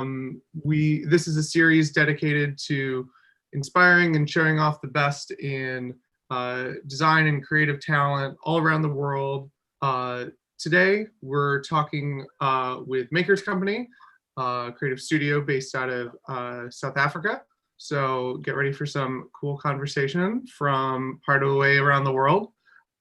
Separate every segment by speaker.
Speaker 1: This is a series dedicated to inspiring and showing off the best in design and creative talent all around the world. Today, we're talking with Makers Company, a creative studio based out of South Africa. So get ready for some cool conversation from part of the way around the world.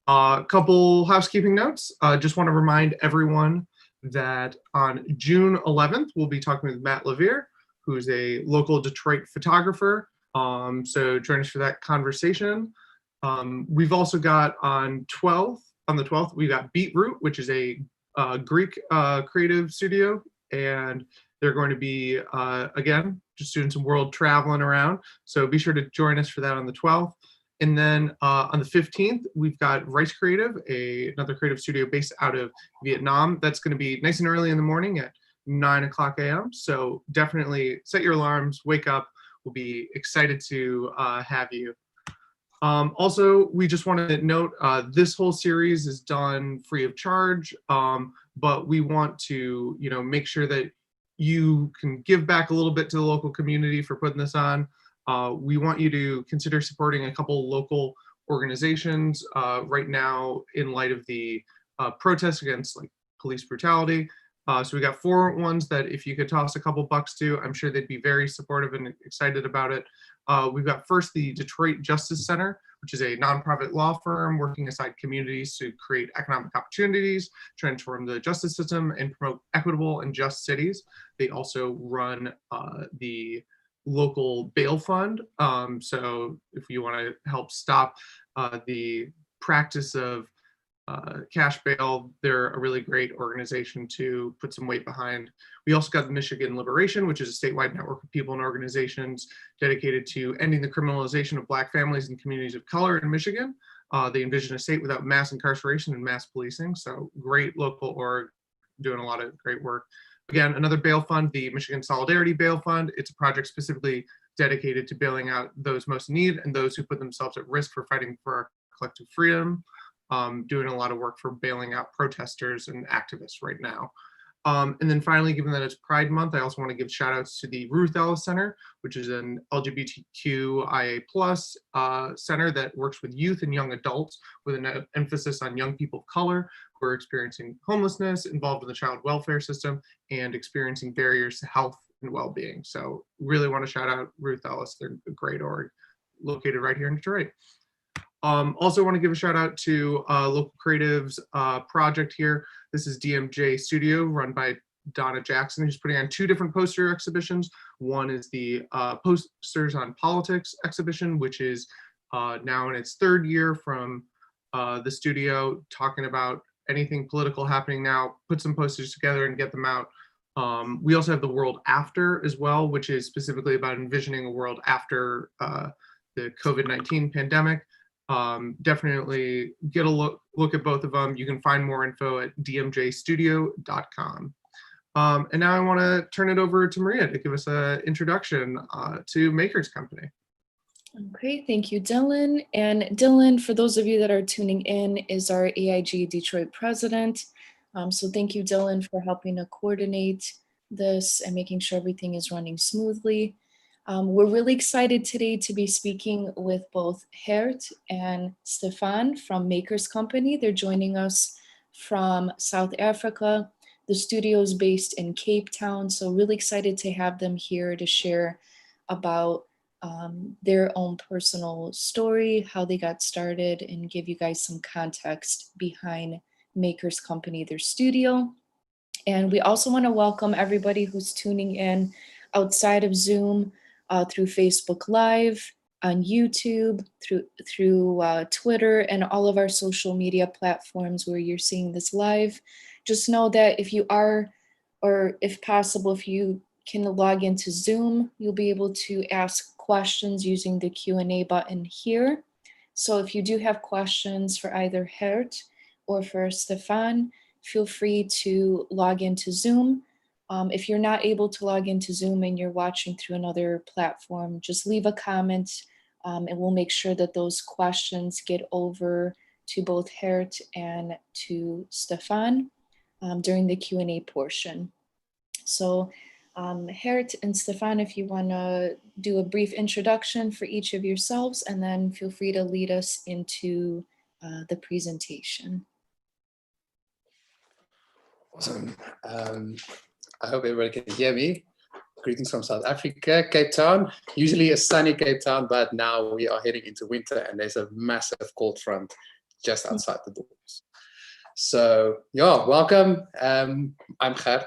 Speaker 1: A couple housekeeping notes. Just want to remind everyone that on June 11th, we'll be talking with Matt Levere, who's a local Detroit photographer. So join us for that conversation. We've also got on the 12th, we've got Beetroot, which is a Greek creative studio, and they're going to be, again, just doing some world traveling around. So be sure to join us for that on the 12th. And then on the 15th, we've got Rice Creative, another creative studio based out of Vietnam. That's going to be nice and early in the morning at 9 o'clock a.m. So definitely set your alarms, wake up. We'll be excited to have you. Also, we just want to note this whole series is done free of charge, but we want to, make sure that you can give back a little bit to the local community for putting this on. We want you to consider supporting a couple local organizations right now in light of the protests against police brutality. So we got 4 ones that if you could toss a couple bucks to, I'm sure they'd be very supportive and excited about it. We've got first the Detroit Justice Center, which is a nonprofit law firm working aside communities to create economic opportunities, transform the justice system, and promote equitable and just cities. They also run the local bail fund. So if you want to help stop the practice of cash bail, they're a really great organization to put some weight behind. We also got the Michigan Liberation, which is a statewide network of people and organizations dedicated to ending the criminalization of Black families and communities of color in Michigan. They envision a state without mass incarceration and mass policing. So great local org doing a lot of great work. Again, another bail fund, the Michigan Solidarity Bail Fund. It's a project specifically dedicated to bailing out those most in need and those who put themselves at risk for fighting for our collective freedom. Doing a lot of work for bailing out protesters and activists right now. And then finally, given that it's Pride Month, I also want to give shout outs to the Ruth Ellis Center, which is an LGBTQIA+ center that works with youth and young adults with an emphasis on young people of color who are experiencing homelessness, involved in the child welfare system, and experiencing barriers to health and well-being. So really want to shout out Ruth Ellis. They're a great org located right here in Detroit. Also want to give a shout out to local creatives project here. This is DMJ Studio run by Donna Jackson, who's putting on 2 different poster exhibitions. One is the Posters on Politics exhibition, which is now in its 3rd year from the studio, talking about anything political happening now, put some posters together and get them out. We also have the World After as well, which is specifically about envisioning a world after the COVID-19 pandemic. Definitely get a look at both of them. You can find more info at dmjstudio.com. And now I want to turn it over to Maria to give us an introduction to Makers Company.
Speaker 2: Okay, thank you, Dylan. And Dylan, for those of you that are tuning in, is our AIG Detroit president. So thank you, Dylan, for helping to coordinate this and making sure everything is running smoothly. We're really excited today to be speaking with both Gert and Stephan from Makers Company. They're joining us from South Africa. The studio is based in Cape Town, so really excited to have them here to share about their own personal story, how they got started, and give you guys some context behind Makers Company, their studio. And we also want to welcome everybody who's tuning in outside of Zoom, through Facebook Live, on YouTube, through Twitter, and all of our social media platforms where you're seeing this live. Just know that if you are, or if possible, if you can log into Zoom, you'll be able to ask questions using the Q&A button here. So if you do have questions for either Gert or for Stephan, feel free to log into Zoom. If you're not able to log into Zoom and you're watching through another platform, just leave a comment and we'll make sure that those questions get over to both Gert and to Stephan during the Q&A portion. So Gert and Stephan, if you want to do a brief introduction for each of yourselves, and then feel free to lead us into the presentation.
Speaker 3: Awesome. I hope everybody can hear me. Greetings from South Africa, Cape Town. Usually a sunny Cape Town, but now we are heading into winter and there's a massive cold front just outside the doors. So yeah, welcome. I'm Gert.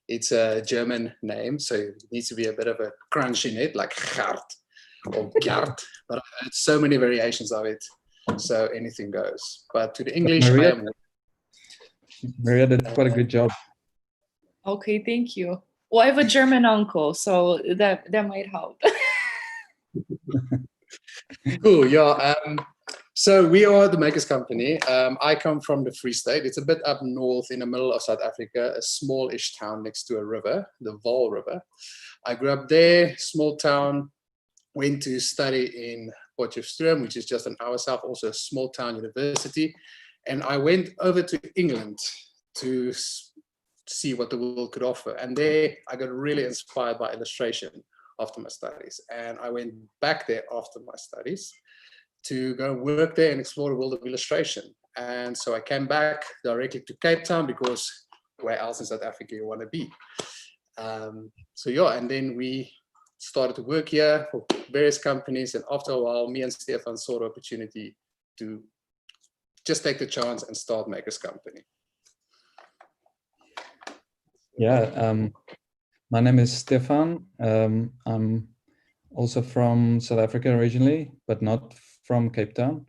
Speaker 3: It's a German name, so it needs to be a bit of a crunch in it, like Gert or Gert. But I've heard so many variations of it, so anything goes. But to the English,
Speaker 4: Maria did quite a good job.
Speaker 2: Okay, thank you. Well, I have a German uncle, so that might help.
Speaker 3: Cool, yeah. So we are the Makers Company. I come from the Free State. It's a bit up north in the middle of South Africa, a smallish town next to a river, the Vaal River. I grew up there, small town, went to study in Potchefstroom, which is just an hour south, also a small town university. And I went over to England to see what the world could offer. And there I got really inspired by illustration after my studies. And I went back there after my studies to go work there and explore the world of illustration. And so I came back directly to Cape Town because where else in South Africa you want to be? So yeah, and then we started to work here for various companies. And after a while, me and Stephan saw the opportunity to just take the chance and start Makers Company.
Speaker 4: Yeah, my name is Stephan. I'm also from South Africa originally, but not from Cape Town.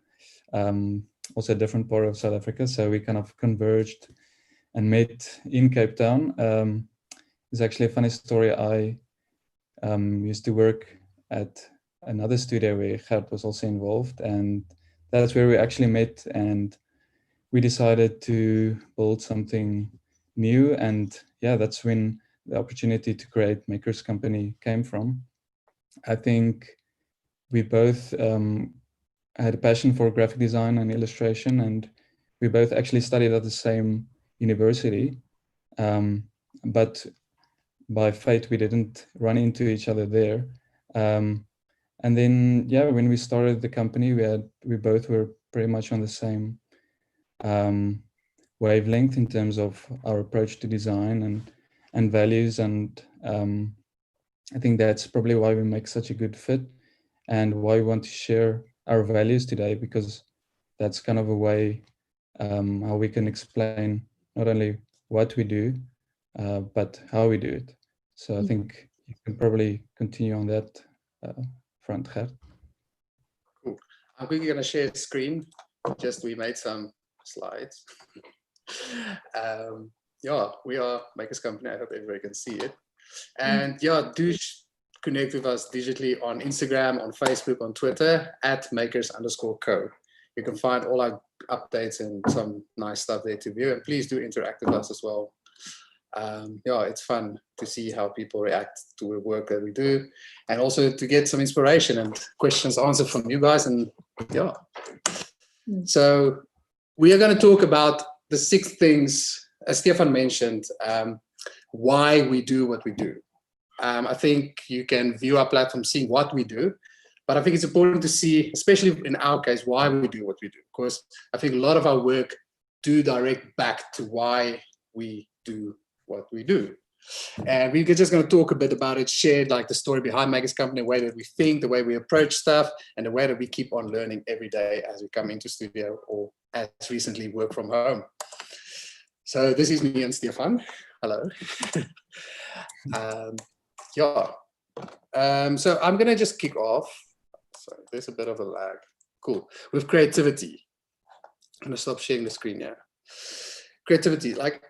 Speaker 4: Also a different part of South Africa. So we kind of converged and met in Cape Town. It's actually a funny story. I used to work at another studio where Gert was also involved, and that's where we actually met, and we decided to build something new. And yeah, that's when the opportunity to create Makers Company came from. I think we both had a passion for graphic design and illustration, and we both actually studied at the same university. But by fate, we didn't run into each other there. And then, yeah, when we started the company, we both were pretty much on the same wavelength in terms of our approach to design and values. And I think that's probably why we make such a good fit and why we want to share our values today, because that's kind of a way how we can explain not only what we do, but how we do it. So I think you can probably continue on that front, Gert.
Speaker 3: Cool. I'm quickly going to share the screen. Just we made some slides. Yeah, we are Makers Company. I hope everybody can see it. And yeah, do connect with us digitally on Instagram, on Facebook, on Twitter @makers_co. You can find all our updates and some nice stuff there to view. And please do interact with us as well. Yeah, it's fun to see how people react to the work that we do, and also to get some inspiration and questions answered from you guys. And yeah, so we are going to talk about the 6 things, as Stephan mentioned, why we do what we do. I think you can view our platform seeing what we do, but I think it's important to see, especially in our case, why we do what we do, because I think a lot of our work do direct back to why we do what we do. And we're just going to talk a bit about it, share like the story behind Makers Company, the way that we think, the way we approach stuff, and the way that we keep on learning every day as we come into studio or as recently work from home. So this is me and Stephan. Hello. Yeah. So I'm going to just kick off. Sorry, there's a bit of a lag. Cool. With creativity. I'm going to stop sharing the screen here. Creativity. Like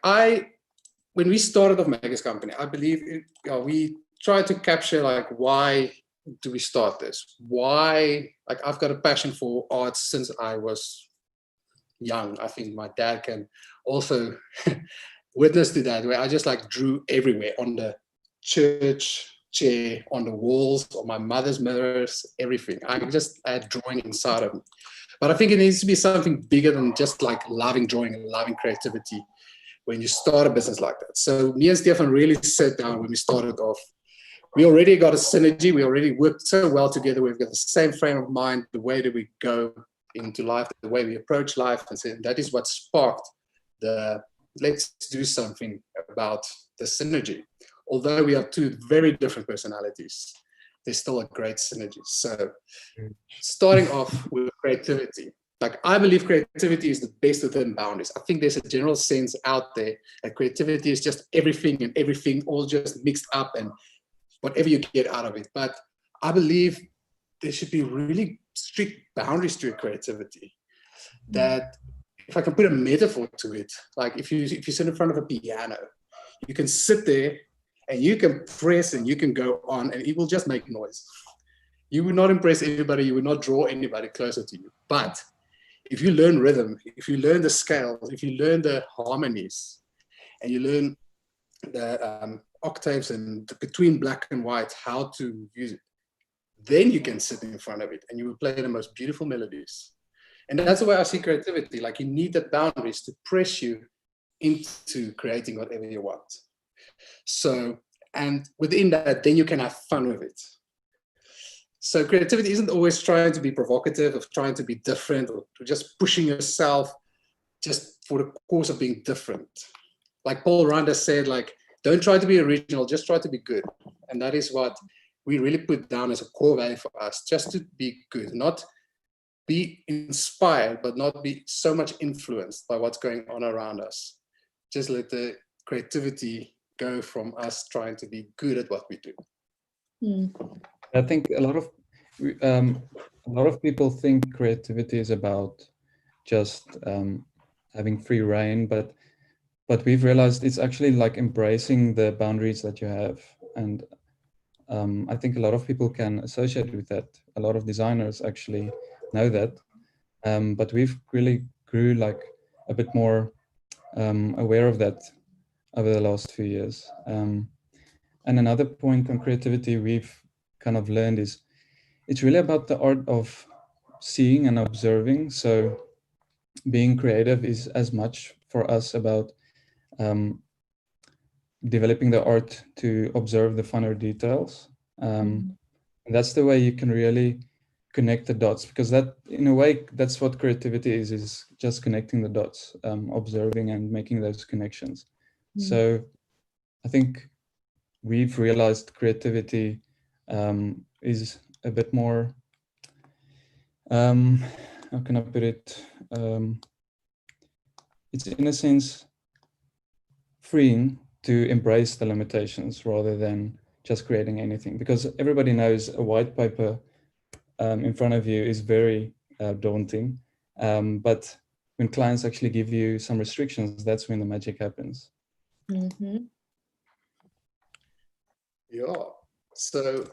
Speaker 3: when we started off Makers Company, I believe we tried to capture like, why do we start this? Why, like I've got a passion for art since I was young. I think my dad can also witness to that, where I just like drew everywhere, on the church chair, on the walls, on my mother's mirrors, everything. I just had drawing inside of me. But I think it needs to be something bigger than just like loving drawing and loving creativity, when you start a business like that. So me and Stephan really sat down when we started off. We already got a synergy. We already worked so well together. We've got the same frame of mind, the way that we go into life, the way we approach life. And that is what sparked the let's do something about the synergy. Although we have two very different personalities, there's still a great synergy. So starting off with creativity. Like, I believe creativity is the best within boundaries. I think there's a general sense out there that creativity is just everything and everything all just mixed up and whatever you get out of it. But I believe there should be really strict boundaries to your creativity. That, if I can put a metaphor to it, like if you sit in front of a piano, you can sit there and you can press and you can go on and it will just make noise. You will not impress anybody. You will not draw anybody closer to you. But if you learn rhythm, if you learn the scales, if you learn the harmonies, and you learn the octaves and between black and white, how to use it, then you can sit in front of it and you will play the most beautiful melodies. And that's the way I see creativity. Like, you need the boundaries to press you into creating whatever you want. So, and within that, then you can have fun with it. So creativity isn't always trying to be provocative, of trying to be different, or just pushing yourself just for the course of being different. Like Paul Randa said, like, don't try to be original, just try to be good. And that is what we really put down as a core value for us, just to be good, not be inspired, but not be so much influenced by what's going on around us. Just let the creativity go from us trying to be good at what we do.
Speaker 4: I think a lot of people think creativity is about just having free reign, but we've realized it's actually like embracing the boundaries that you have. And I think a lot of people can associate with that. A lot of designers actually know that, but we've really grew like a bit more aware of that over the last few years. And another point on creativity we've kind of learned is it's really about the art of seeing and observing. So being creative is as much for us about developing the art to observe the finer details. And that's the way you can really connect the dots, because that, in a way, that's what creativity is just connecting the dots, observing and making those connections. So I think we've realized creativity is a bit more, how can I put it? It's in a sense freeing to embrace the limitations rather than just creating anything, because everybody knows a white paper in front of you is very daunting. But when clients actually give you some restrictions, that's when the magic happens.
Speaker 3: Yeah, so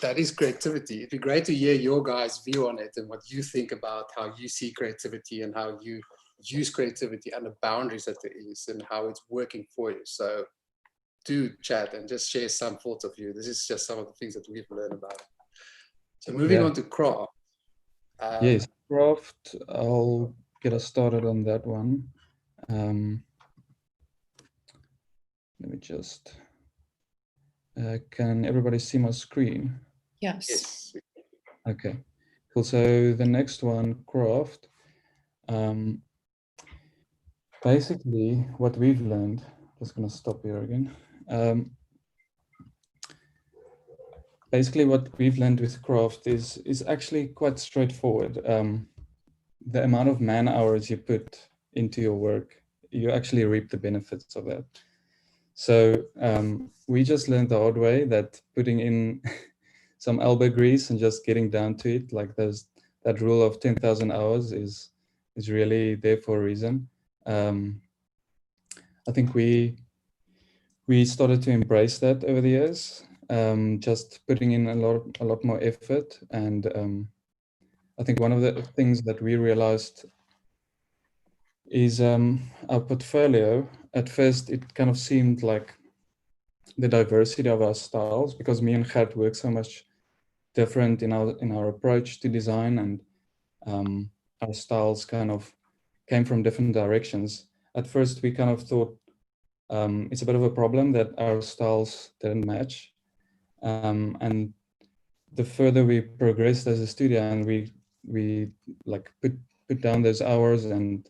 Speaker 3: that is creativity. It'd be great to hear your guys' view on it and what you think about how you see creativity and how you use creativity and the boundaries that there is and how it's working for you. So do chat and just share some thoughts of you. This is just some of the things that we've learned about it. So moving on to craft.
Speaker 4: Yes, craft, I'll get us started on that one. Let me just, can everybody see my screen?
Speaker 2: Yes.
Speaker 4: Okay, cool. So the next one, craft. Basically, what we've learned, just gonna stop here again. Basically, what we've learned with craft is actually quite straightforward. The amount of man hours you put into your work, you actually reap the benefits of that. So we just learned the hard way that putting in some elbow grease and just getting down to it, like that rule of 10,000 hours is really there for a reason. I think we started to embrace that over the years, just putting in a lot more effort. And I think one of the things that we realized is our portfolio. At first, it kind of seemed like the diversity of our styles, because me and Gert work so much different in our approach to design, and our styles kind of came from different directions. At first, we kind of thought, it's a bit of a problem that our styles didn't match. And the further we progressed as a studio and we like put down those hours and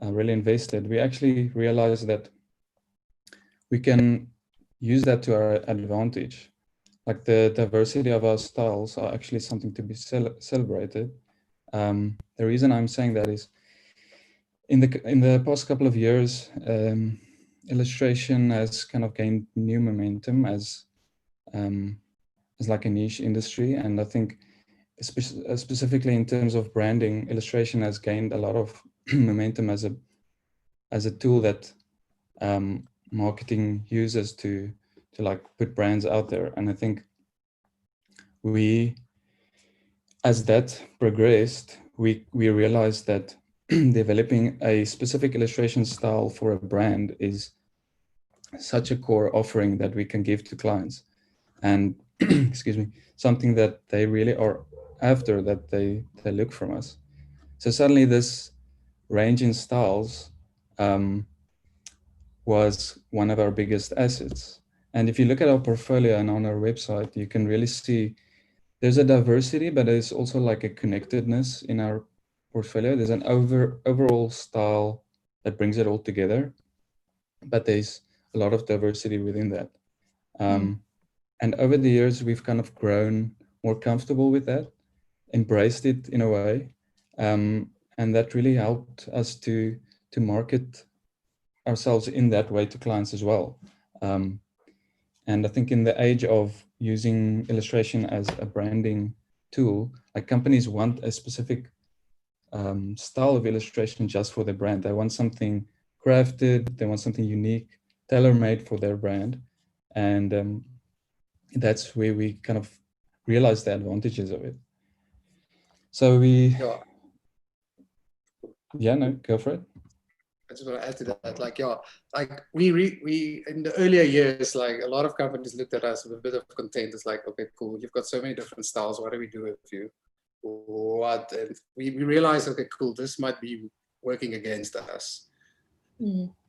Speaker 4: really invested, we actually realized that we can use that to our advantage. Like the diversity of our styles are actually something to be celebrated. The reason I'm saying that is in the past couple of years, illustration has kind of gained new momentum as like a niche industry, and I think specifically in terms of branding, illustration has gained a lot of momentum as a tool that marketing uses to like put brands out there. And I think as that progressed, we realized that developing a specific illustration style for a brand is such a core offering that we can give to clients, and excuse me, something that they really are after, that they look from us. So suddenly this range in styles was one of our biggest assets. And if you look at our portfolio and on our website, you can really see there's a diversity, but there's also like a connectedness in our portfolio. There's an overall style that brings it all together, but there's a lot of diversity within that. And over the years, we've kind of grown more comfortable with that, embraced it in a way, and that really helped us to market ourselves in that way to clients as well. And I think in the age of using illustration as a branding tool, like companies want a specific style of illustration just for their brand. They want something crafted, they want something unique, tailor-made for their brand. And that's where we kind of realize the advantages of it. So no, go for it.
Speaker 3: I just want to add to that, like we in the earlier years, like a lot of companies looked at us with a bit of content. It's like, okay, cool, you've got so many different styles. What do we do with you? What? And we realized, okay, cool, this might be working against us.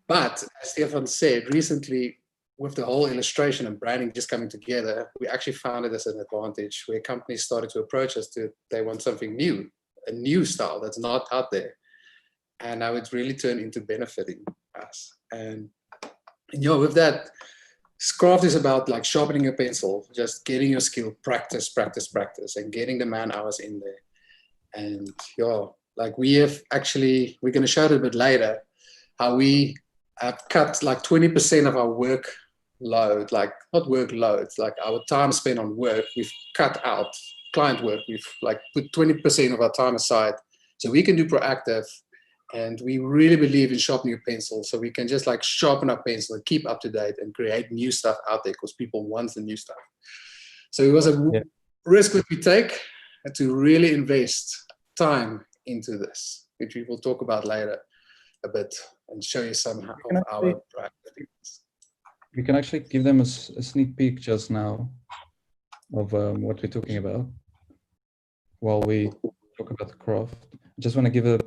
Speaker 3: But as Stephan said, recently, with the whole illustration and branding just coming together, we actually found it as an advantage where companies started to approach us they want something new, a new style that's not out there. And now it's really turned into benefiting us. And with that, craft is about like sharpening your pencil, just getting your skill, practice, and getting the man hours in there. And like we have actually, we're going to show it a bit later, how we have cut like 20% of our workload, like not workload, like our time spent on work, we've cut out client work. We've like put 20% of our time aside so we can do proactive. And we really believe in sharpening your pencil, so we can just like sharpen our pencil and keep up to date and create new stuff out there because people want the new stuff. So it was a risk that we take to really invest time into this, which we will talk about later a bit and show you some of our practice.
Speaker 4: We can actually give them a sneak peek just now of what we're talking about while we talk about the craft. I just want to give a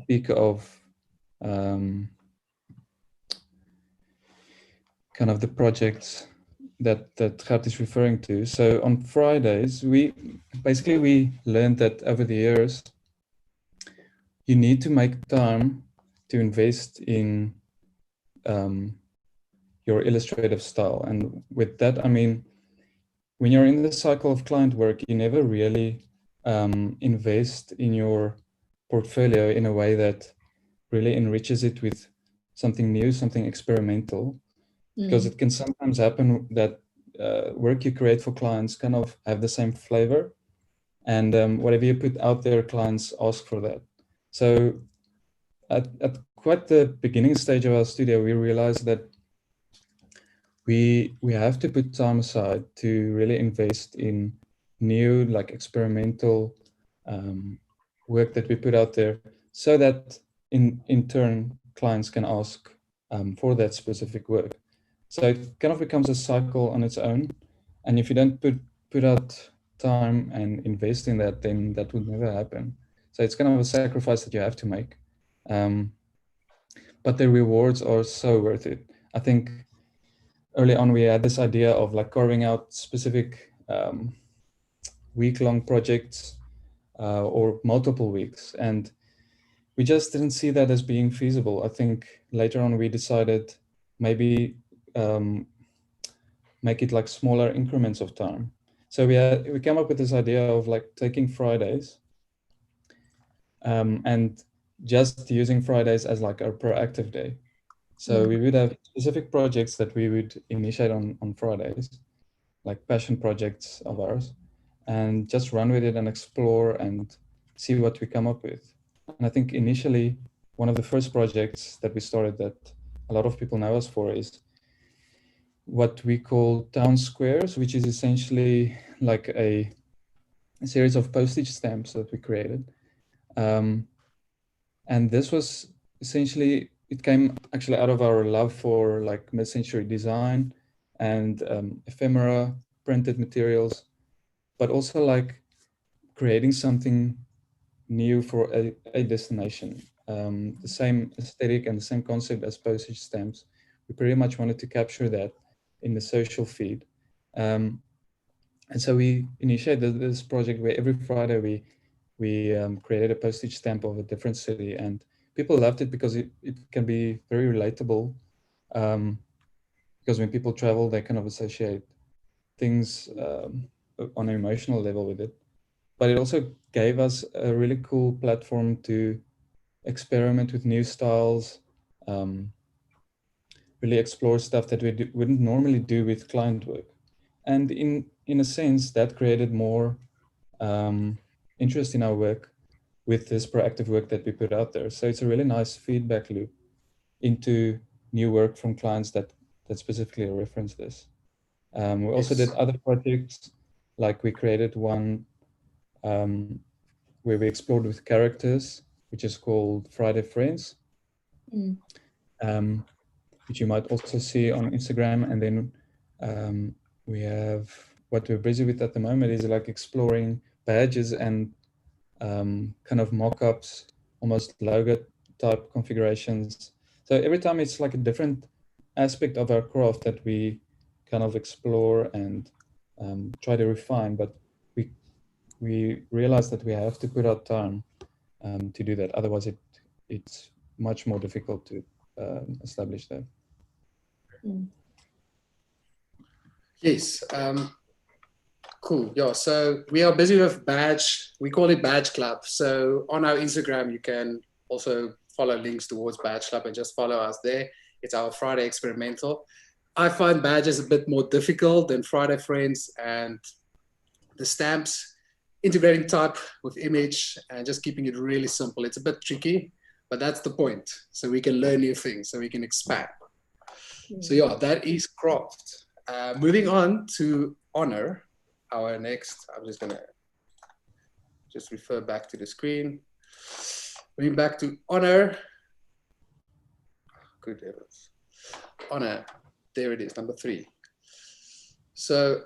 Speaker 4: peek of kind of the projects that Gert is referring to. So on Fridays, we learned that over the years, you need to make time to invest in your illustrative style. And with that, I mean, when you're in the cycle of client work, you never really invest in your portfolio in a way that really enriches it with something new, something experimental, because it can sometimes happen that work you create for clients kind of have the same flavor, and whatever you put out there, clients ask for that. So at quite the beginning stage of our studio, we realized that we have to put time aside to really invest in new, like experimental work that we put out there, so that in turn clients can ask for that specific work. So it kind of becomes a cycle on its own, and if you don't put out time and invest in that, then that would never happen. So it's kind of a sacrifice that you have to make, but the rewards are so worth it. I think early on we had this idea of like carving out specific week-long projects or multiple weeks, and we just didn't see that as being feasible. I think later on we decided maybe make it like smaller increments of time. So we came up with this idea of like taking Fridays and just using Fridays as like our proactive day. So we would have specific projects that we would initiate on Fridays, like passion projects of ours, and just run with it and explore and see what we come up with. And I think initially, one of the first projects that we started that a lot of people know us for is what we call town squares, which is essentially like a series of postage stamps that we created. And this was essentially, it came actually out of our love for like mid-century design and ephemera, printed materials, but also like creating something new for a destination. The same aesthetic and the same concept as postage stamps. We pretty much wanted to capture that in the social feed. And so we initiated this project where every Friday we created a postage stamp of a different city, and people loved it because it can be very relatable. Because when people travel, they kind of associate things on an emotional level with it. But it also gave us a really cool platform to experiment with new styles, really explore stuff that we wouldn't normally do with client work. And in a sense, that created more interest in our work with this proactive work that we put out there. So it's a really nice feedback loop into new work from clients that specifically reference this. We also did other projects, like we created one where we explored with characters, which is called Friday Friends, which you might also see on Instagram. And then we have, what we're busy with at the moment is like exploring badges and kind of mock-ups, almost logo type configurations. So every time it's like a different aspect of our craft that we kind of explore and try to refine, but we realize that we have to put out time to do that. Otherwise it's much more difficult to establish that.
Speaker 3: Yes. Cool. Yeah. So we are busy with badge. We call it Badge Club. So on our Instagram, you can also follow links towards Badge Club and just follow us there. It's our Friday experimental. I find badges a bit more difficult than Friday Friends, and the stamps, integrating type with image and just keeping it really simple. It's a bit tricky, but that's the point. So we can learn new things, so we can expand. So yeah, that is craft. Moving on to honor. Our next, I'm just gonna refer back to the screen. Moving back to honor. Good heavens. Honor, there it is, number 3. So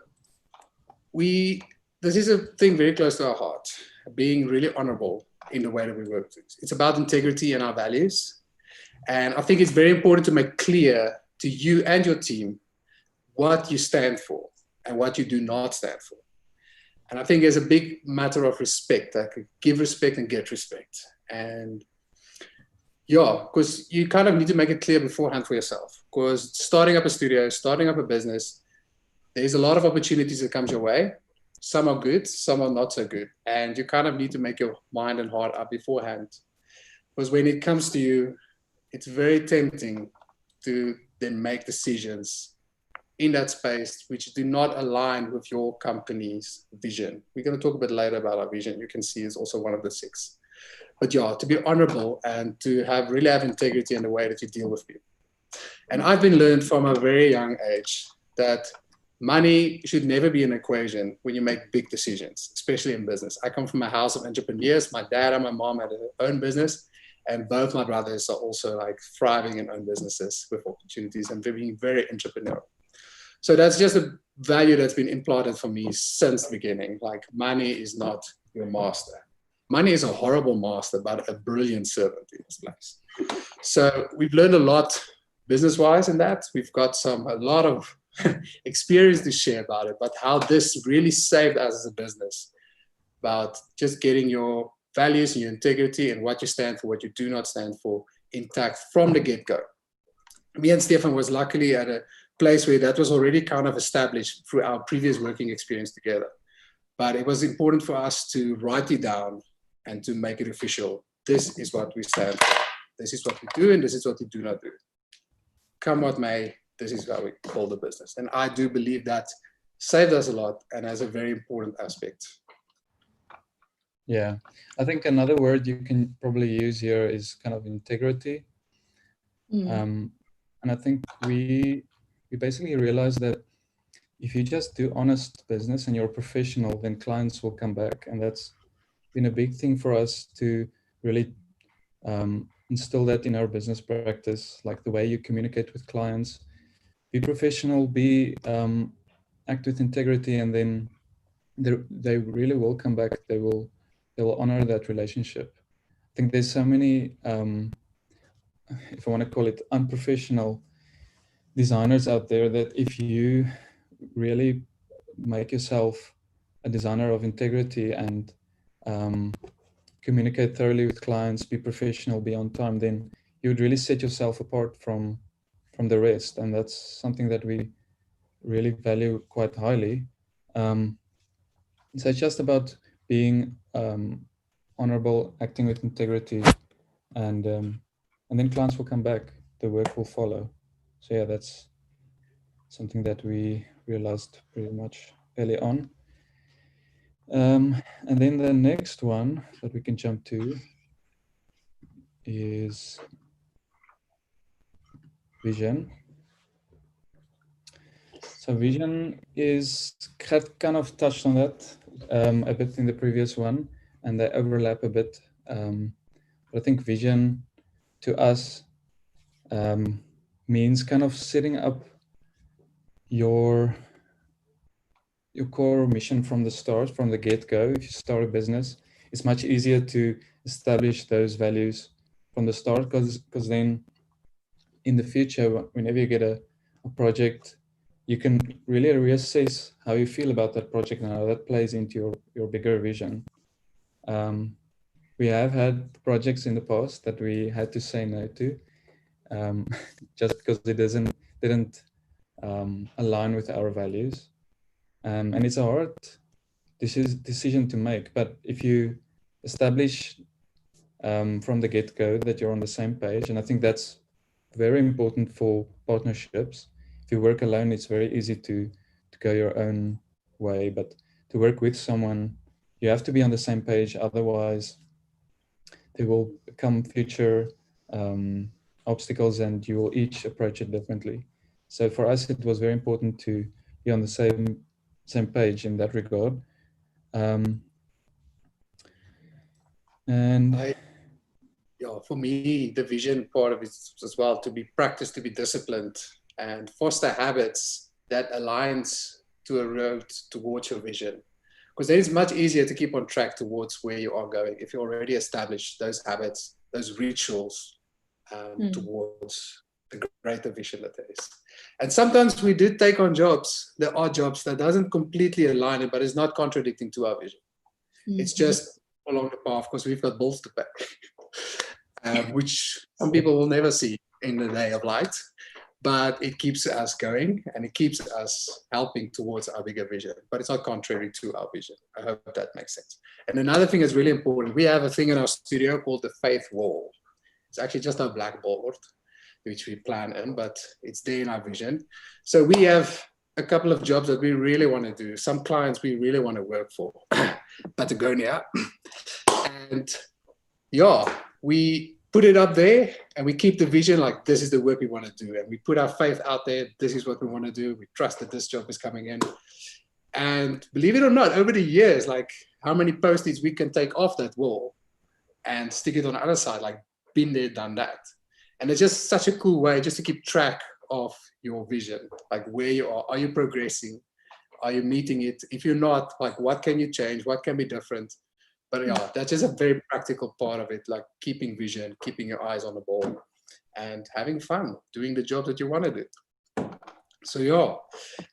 Speaker 3: this is a thing very close to our heart, being really honorable in the way that we work. It's about integrity and our values. And I think it's very important to make clear to you and your team what you stand for and what you do not stand for. And I think there's a big matter of respect. Like give respect and get respect. And yeah, because you kind of need to make it clear beforehand for yourself. Because starting up a studio, starting up a business, there's a lot of opportunities that comes your way. Some are good, some are not so good. And you kind of need to make your mind and heart up beforehand. Because when it comes to you, it's very tempting to then make decisions in that space which do not align with your company's vision. We're going to talk a bit later about our vision. You can see it's also one of the 6. But yeah, to be honorable and to really have integrity in the way that you deal with people. And I've been learned from a very young age that money should never be an equation when you make big decisions, especially in business. I come from a house of entrepreneurs. My dad and my mom had their own business, and both my brothers are also like thriving in own businesses with opportunities and being very entrepreneurial. So that's just a value that's been implanted for me since the beginning. Like money is not your master. Money is a horrible master, but a brilliant servant in this place. So we've learned a lot business-wise in that. We've got a lot of experience to share about it, but how this really saved us as a business, about just getting your values and your integrity and what you stand for, what you do not stand for, intact from the get-go. Me and Stephan was luckily at a place where that was already kind of established through our previous working experience together. But it was important for us to write it down and to make it official. This is what we stand for. This is what we do, and this is what we do not do. Come what may, this is how we call the business. And I do believe that saved us a lot and has a very important aspect.
Speaker 4: Yeah, I think another word you can probably use here is kind of integrity. And I think we basically realized that if you just do honest business and you're professional, then clients will come back. And that's been a big thing for us to really instill that in our business practice, like the way you communicate with clients. Be professional, act with integrity, and then they really will come back. They will honor that relationship. I think there's so many, if I want to call it, unprofessional designers out there that if you really make yourself a designer of integrity and communicate thoroughly with clients, be professional, be on time, then you would really set yourself apart from the rest. And that's something that we really value quite highly. So it's just about being honorable, acting with integrity, and then clients will come back, the work will follow. So yeah, that's something that we realized pretty much early on. And then the next one that we can jump to is vision. So vision is kind of touched on that a bit in the previous one, and they overlap a bit. But I think vision to us means kind of setting up your core mission from the start, from the get-go. If you start a business, it's much easier to establish those values from the start, because then in the future, whenever you get a project, you can really reassess how you feel about that project and how that plays into your bigger vision. We have had projects in the past that we had to say no to, just because it didn't align with our values. And it's a hard decision to make, but if you establish from the get-go that you're on the same page, and I think that's very important for partnerships. If you work alone, it's very easy to go your own way, but to work with someone, you have to be on the same page, otherwise there will come future obstacles and you will each approach it differently. So for us, it was very important to be on the same page in that regard.
Speaker 3: For me, the vision part of it as well, to be practiced, to be disciplined, and foster habits that aligns to a road towards your vision. Because then it's much easier to keep on track towards where you are going if you already established those habits, those rituals towards the greater vision that there is. And sometimes we do take on jobs. There are jobs that doesn't completely align it, but it's not contradicting to our vision. It's just along the path because we've got bills to pay, which some people will never see in the day of light. But it keeps us going and it keeps us helping towards our bigger vision. But it's not contrary to our vision. I hope that makes sense. And another thing that's really important, we have a thing in our studio called the faith wall. It's actually just our blackboard, which we plan in, but it's there in our vision. So we have a couple of jobs that we really want to do. Some clients we really want to work for, Patagonia. And yeah, we put it up there and we keep the vision like this is the work we want to do. And we put our faith out there. This is what we want to do. We trust that this job is coming in. And believe it or not, over the years, like how many post-its we can take off that wall and stick it on the other side, like been there, done that. And it's just such a cool way just to keep track of your vision, like where you are. Are you progressing? Are you meeting it? If you're not, like what can you change? What can be different? But yeah, that's just a very practical part of it, like keeping vision, keeping your eyes on the ball. and having fun doing the job that you want to do. So yeah,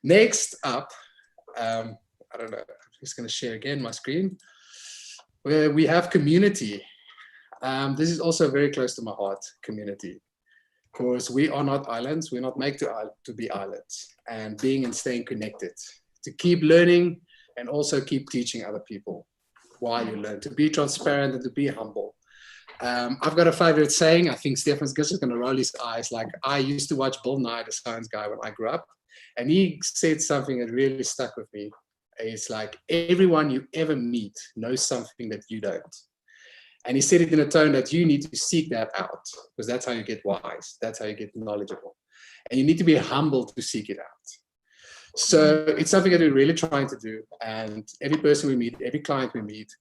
Speaker 3: next up, I don't know, I'm just going to share again my screen, where we have community. This is also very close to my heart, community, because we are not islands. We're not made to be islands, and being and staying connected, to keep learning and also keep teaching other people while you learn, to be transparent and to be humble. I've got a favorite saying. I think Stephan's just going to roll his eyes. Like, I used to watch Bill Nye, the science guy, when I grew up, and he said something that really stuck with me. It's like, everyone you ever meet knows something that you don't. And he said it in a tone that you need to seek that out, because that's how you get wise. That's how you get knowledgeable. And you need to be humble to seek it out. So it's something that we're really trying to do. And every person we meet, every client we meet,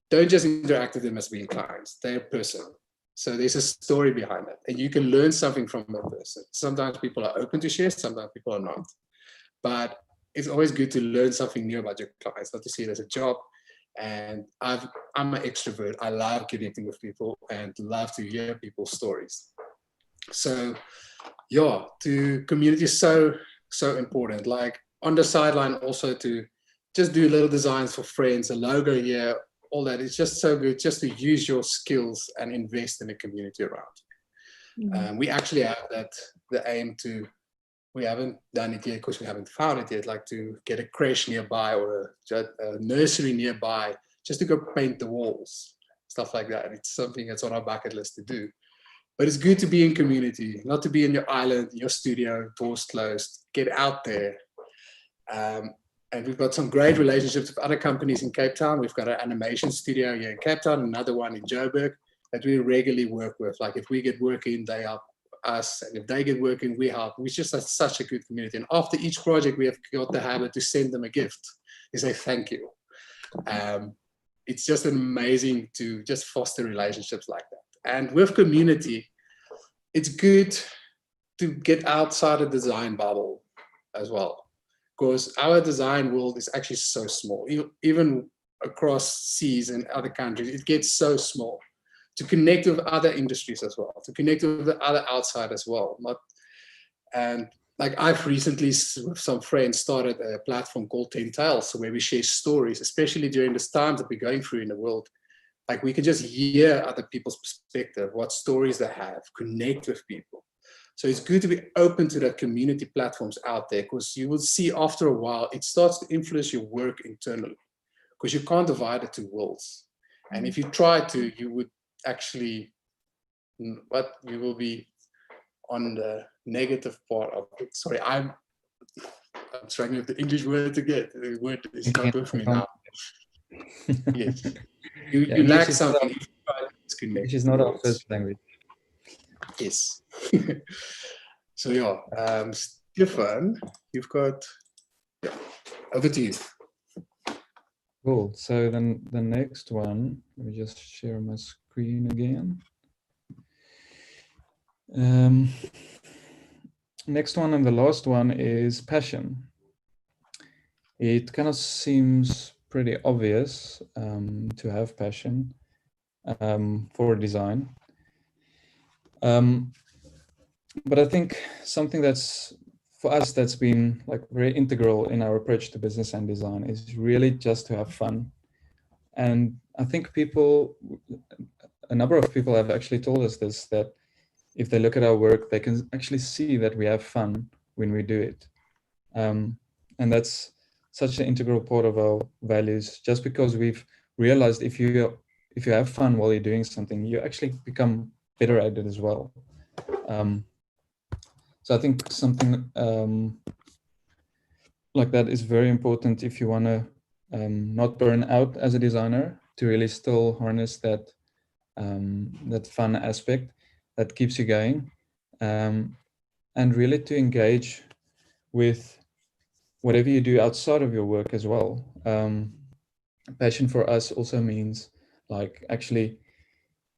Speaker 3: don't just interact with them as being clients. They're a person. So there's a story behind it. And you can learn something from that person. Sometimes people are open to share, sometimes people are not. But it's always good to learn something new about your clients, not to see it as a job. And I'm an extrovert. I love connecting with people and love to hear people's stories. So yeah, to community is so important. Like, on the sideline also, to just do little designs for friends, a logo here, all that. It's just so good just to use your skills and invest in the community around. We actually have the aim to, we haven't done it yet because we haven't found it yet, like to get a creche nearby or a nursery nearby, just to go paint the walls, stuff like that. It's something that's on our bucket list to do. But it's good to be in community, not to be in your island, your studio, doors closed. Get out there. And we've got some great relationships with other companies in Cape Town. We've got an animation studio here in Cape Town, another one in Joburg that we regularly work with. Like, if we get work in, they help us. And if they get work in, we help. We just have such a good community. And after each project, we have got the habit to send them a gift. To say thank you. It's just amazing to just foster relationships like that. And with community, it's good to get outside the design bubble as well, because our design world is actually so small. Even across seas and other countries, it gets so small. To connect with other industries as well, to connect with the other outside as well. And like, I've recently, with some friends, started a platform called 10 Tales, where we share stories, especially during this times that we're going through in the world. Like, we can just hear other people's perspective, what stories they have, connect with people. So it's good to be open to that community platforms out there, because you will see after a while, it starts to influence your work internally, because you can't divide it to worlds. And if you try to, you would actually, but you will be on the negative part of it. Sorry, I'm struggling with the English word to get. The word is not with me now. Yes. You lack something.
Speaker 4: Which is not our first language.
Speaker 3: Yes. So yeah, Stephan, you've got, over to you.
Speaker 4: Cool. So then the next one, let me just share my screen again. Next one, and the last one, is passion. It kind of seems pretty obvious to have passion for design. But I think something that's, for us, that's been like very integral in our approach to business and design is really just to have fun. And I think a number of people have actually told us this, that if they look at our work, they can actually see that we have fun when we do it. And that's such an integral part of our values, just because we've realized if you have fun while you're doing something, you actually become better at it as well. So I think something like that is very important if you want to not burn out as a designer, to really still harness that that fun aspect that keeps you going, and really to engage with whatever you do outside of your work as well. Passion for us also means like actually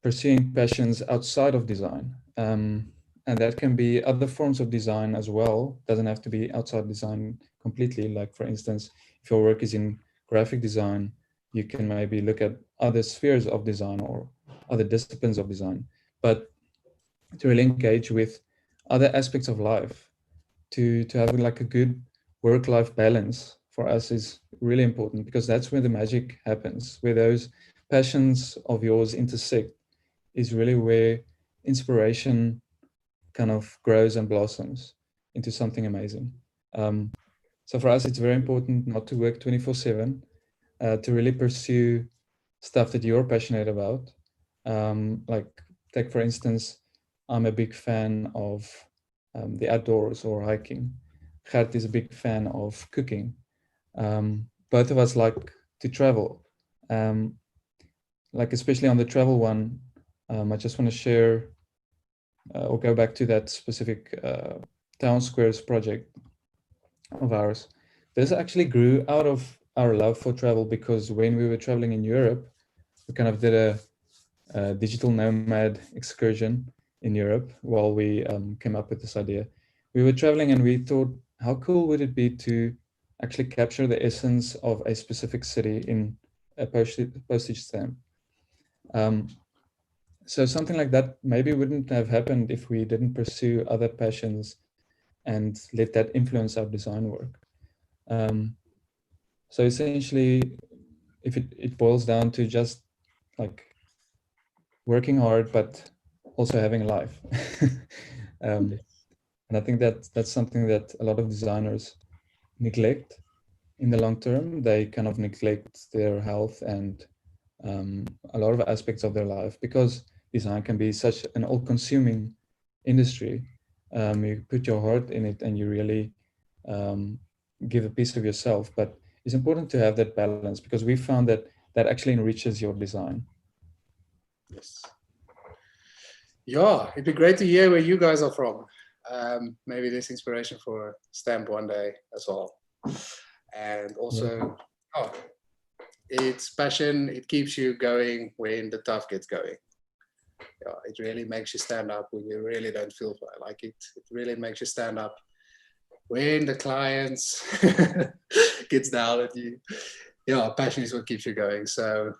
Speaker 4: pursuing passions outside of design. And that can be other forms of design as well. Doesn't have to be outside design completely. Like, for instance, if your work is in graphic design, you can maybe look at other spheres of design or other disciplines of design. But to really engage with other aspects of life, to have like a good work-life balance for us is really important, because that's where the magic happens, where those passions of yours intersect is really where inspiration kind of grows and blossoms into something amazing. So for us, it's very important not to work 24/7, to really pursue stuff that you're passionate about. Like, take for instance, I'm a big fan of the outdoors or hiking. Gert is a big fan of cooking. Both of us like to travel. Like, especially on the travel one, I just want to share or go back to that specific town squares project of ours. This actually grew out of our love for travel, because when we were traveling in Europe, we kind of did a digital nomad excursion in Europe while we came up with this idea. We were traveling and we thought, how cool would it be to actually capture the essence of a specific city in a postage stamp? So something like that maybe wouldn't have happened if we didn't pursue other passions and let that influence our design work. So essentially, if it boils down to just like working hard, but also having a life. And I think that that's something that a lot of designers neglect in the long term. They kind of neglect their health and a lot of aspects of their life, because design can be such an all-consuming industry. You put your heart in it and you really give a piece of yourself, but it's important to have that balance, because we found that that actually enriches your design.
Speaker 3: Yes. Yeah, it'd be great to hear where you guys are from. Maybe there's inspiration for a stamp one day as well. And also, it's passion. It keeps you going when the tough gets going. Yeah, it really makes you stand up when you really don't feel like it. It really makes you stand up when the clients gets down at you. Yeah, passion is what keeps you going. So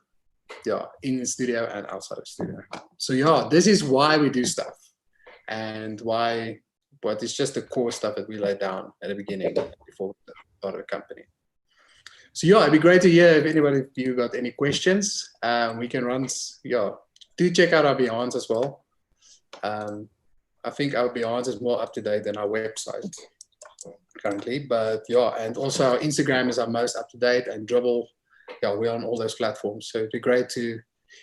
Speaker 3: yeah, in the studio and outside of the studio. So yeah, this is why we do stuff, and why, but it's just the core stuff that we laid down at the beginning before we started a company. So yeah, it'd be great to hear if anybody of you got any questions. We can run, yeah, do check out our Beyonds as well. I think our Beyonds is more up to date than our website currently, but yeah, and also our Instagram is our most up to date, and Dribble, yeah, we're on all those platforms. So it'd be great to,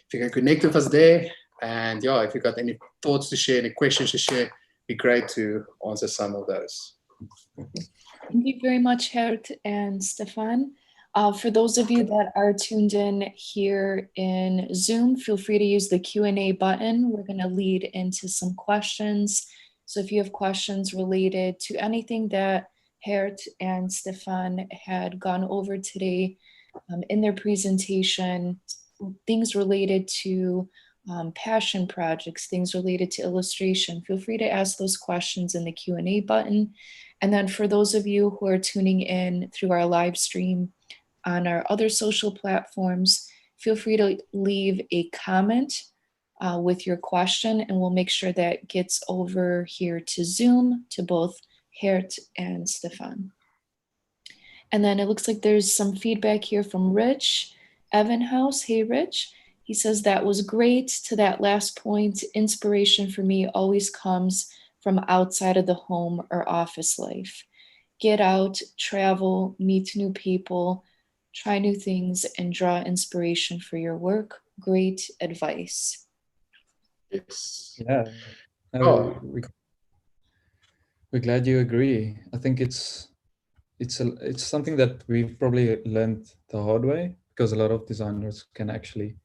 Speaker 3: if you can connect with us there, and yeah, if you got any thoughts to share, any questions to share, it'd be great to answer some of those.
Speaker 2: Thank you very much, Gert and Stephan. For those of you that are tuned in here in Zoom, feel free to use the Q&A button. We're going to lead into some questions. So if you have questions related to anything that Gert and Stephan had gone over today in their presentation, things related to passion projects, things related to illustration, feel free to ask those questions in the Q&A button. And then for those of you who are tuning in through our live stream on our other social platforms, feel free to leave a comment with your question, and we'll make sure that gets over here to Zoom to both Gert and Stephan. And then it looks like there's some feedback here from Rich Evanhouse. Hey, Rich. He says, that was great. To that last point, inspiration for me always comes from outside of the home or office life. Get out, travel, meet new people, try new things, and draw inspiration for your work. Great advice.
Speaker 3: Yes.
Speaker 4: Yeah. No, we're glad you agree. I think it's something that we've probably learned the hard way, because a lot of designers can actually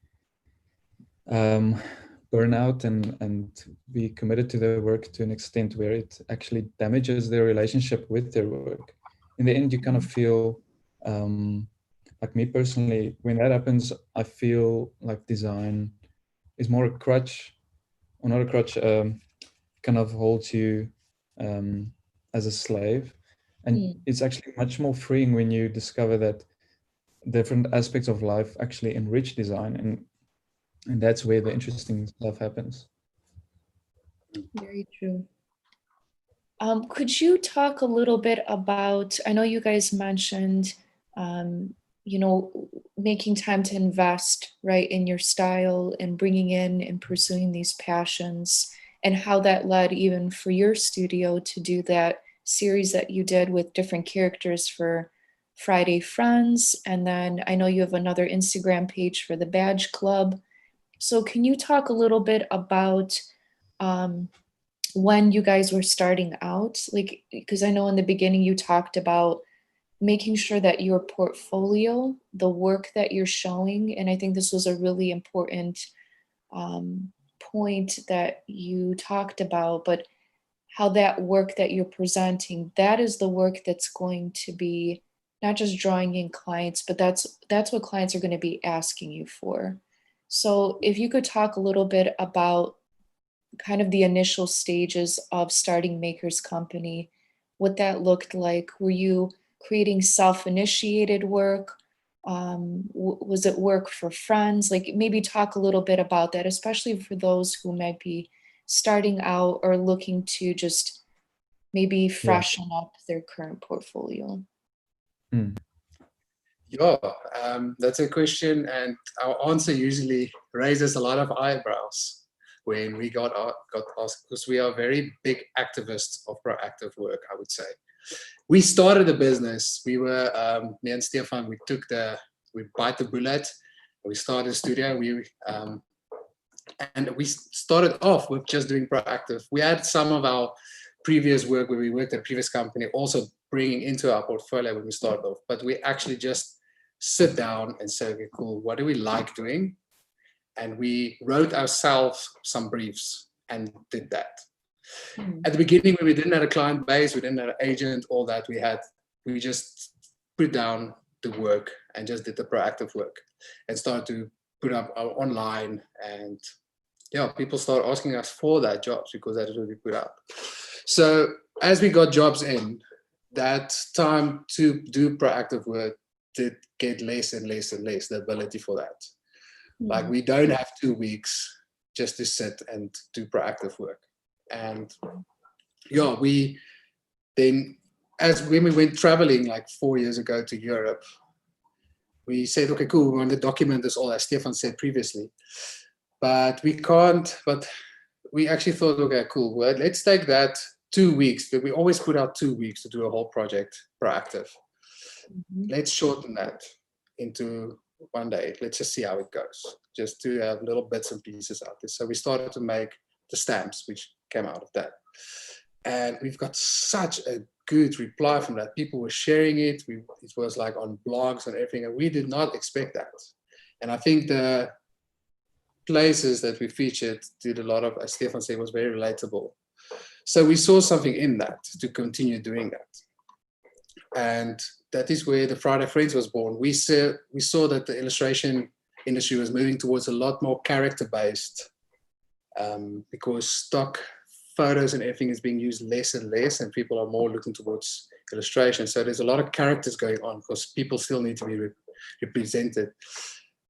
Speaker 4: burn out and be committed to their work to an extent where it actually damages their relationship with their work. In the end, you kind of feel, like me personally, when that happens, I feel like design is more a crutch, or not a crutch, kind of holds you as a slave. And it's actually much more freeing when you discover that different aspects of life actually enrich design, and that's where the interesting stuff happens.
Speaker 2: Very true. Could you talk a little bit about, I know you guys mentioned, you know, making time to invest, right, in your style and bringing in and pursuing these passions, and how that led even for your studio to do that series that you did with different characters for Friday Friends. And then I know you have another Instagram page for the Badge Club. So can you talk a little bit about when you guys were starting out? Like, because I know in the beginning you talked about making sure that your portfolio, the work that you're showing, and I think this was a really important point that you talked about, but how that work that you're presenting, that is the work that's going to be not just drawing in clients, but that's what clients are going to be asking you for. So if you could talk a little bit about kind of the initial stages of starting Maker's Company, what that looked like. Were you creating self-initiated work? Was it work for friends? Like, maybe talk a little bit about that, especially for those who might be starting out or looking to just maybe freshen up their current portfolio.
Speaker 3: Yeah, that's a question, and our answer usually raises a lot of eyebrows when we got asked, because we are very big activists of proactive work, I would say. We started a business. We were, me and Stephan, we bite the bullet. We started a studio. And we started off with just doing proactive. We had some of our previous work where we worked at a previous company also bringing into our portfolio when we started off, but we actually just sit down and say, okay, cool, what do we like doing? And we wrote ourselves some briefs and did that. At the beginning, when we didn't have a client base, we didn't have an agent, all that, we just put down the work and just did the proactive work and started to put up our online. And yeah, people started asking us for that jobs because that is what we put up. So as we got jobs in, that time to do proactive work did get less and less and less, the ability for that. Like, we don't have 2 weeks just to sit and do proactive work. And yeah, when we went traveling like 4 years ago to Europe, we said, okay, cool, we want to document this all, as Stephan said previously, but we can't. But we actually thought, okay, cool, well, let's take that 2 weeks, but we always put out 2 weeks to do a whole project proactive. Let's shorten that into 1 day. Let's just see how it goes, just to have little bits and pieces out there. So we started to make the stamps, which came out of that. And we've got such a good reply from that. People were sharing it. It was like on blogs and everything, and we did not expect that. And I think the places that we featured did a lot of, as Stephan said, was very relatable. So we saw something in that to continue doing that. And that is where the Friday Friends was born. We saw that the illustration industry was moving towards a lot more character-based, because stock photos and everything is being used less and less, and people are more looking towards illustration. So there's a lot of characters going on because people still need to be represented.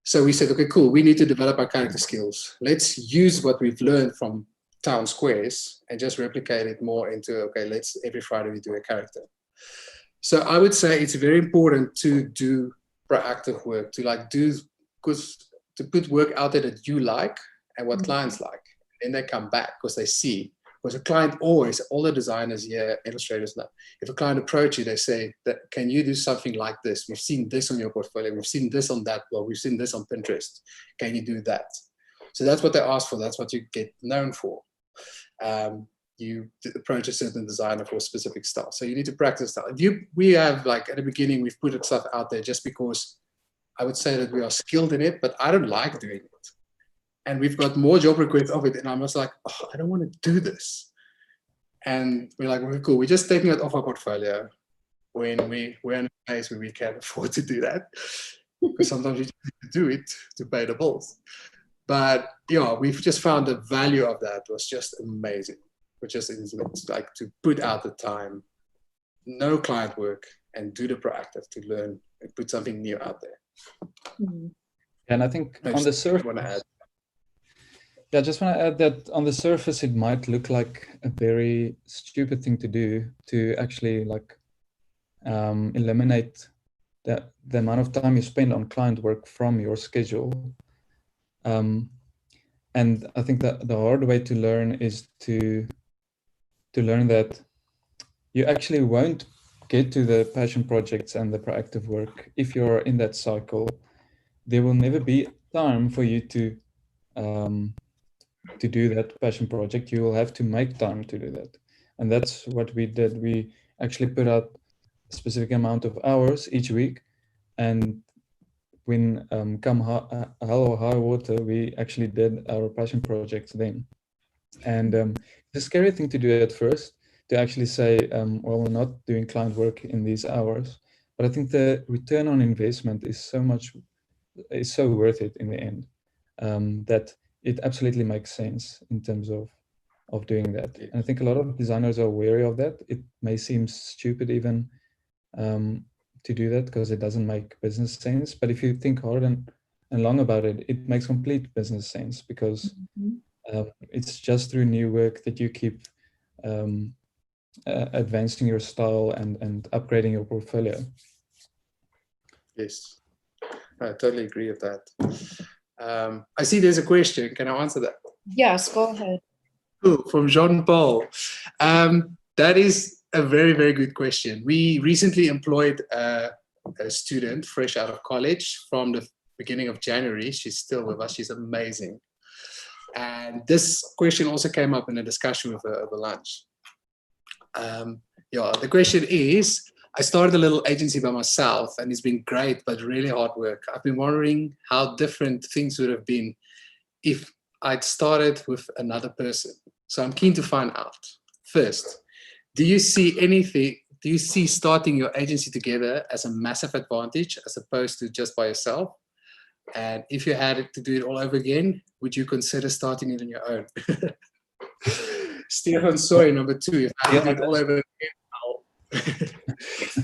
Speaker 3: So we said, okay, cool, we need to develop our character skills. Let's use what we've learned from town squares and just replicate it more into, okay, every Friday we do a character. So I would say it's very important to do proactive work, to put work out there that you like and what clients like. And they come back because they see. Because a client always, all the designers here, illustrators now, if a client approaches you, they say, can you do something like this? We've seen this on your portfolio. We've seen this on that blog. We've seen this on Pinterest. Can you do that? So that's what they ask for. That's what you get known for. You approach a certain designer for a specific style. So you need to practice that. We have, like, at the beginning, we've put stuff out there just because I would say that we are skilled in it, but I don't like doing it. And we've got more job requests of it. And I'm just like, oh, I don't want to do this. And we're like, okay, cool. We're just taking it off our portfolio when we're in a place where we can afford to do that. Because sometimes you just need to do it to pay the bills. But yeah, we've just found the value of that was just amazing. Which is like to put out the time, no client work, and do the proactive to learn and put something new out there.
Speaker 4: And I think on the surface, Yeah, I just want to add that on the surface, it might look like a very stupid thing to do, to actually like eliminate the amount of time you spend on client work from your schedule. And I think that the hard way to learn is to learn that you actually won't get to the passion projects and the proactive work if you're in that cycle. There will never be time for you to do that passion project. You will have to make time to do that. And that's what we did. We actually put out a specific amount of hours each week. And when come hell or high water, we actually did our passion projects then. And it's a scary thing to do at first, to actually say, well, we're not doing client work in these hours. But I think the return on investment is so worth it in the end, that it absolutely makes sense in terms of doing that. And I think a lot of designers are wary of that. It may seem stupid even to do that because it doesn't make business sense. But if you think hard and long about it, it makes complete business sense, because it's just through new work that you keep advancing your style and upgrading your portfolio.
Speaker 3: Yes, I totally agree with that. I see there's a question. Can I answer that?
Speaker 2: Yes, go ahead.
Speaker 3: Cool. From Jean-Paul. That is a very, very good question. We recently employed a student fresh out of college from the beginning of January. She's still with us. She's amazing. And this question also came up in a discussion with her over lunch. Yeah, the question is, I started a little agency by myself and it's been great, but really hard work. I've been wondering how different things would have been if I'd started with another person. So I'm keen to find out. First, do you see starting your agency together as a massive advantage as opposed to just by yourself? And if you had to do it all over again, would you consider starting it on your own? Stephan, sorry, number 2, if I had to do it all over again,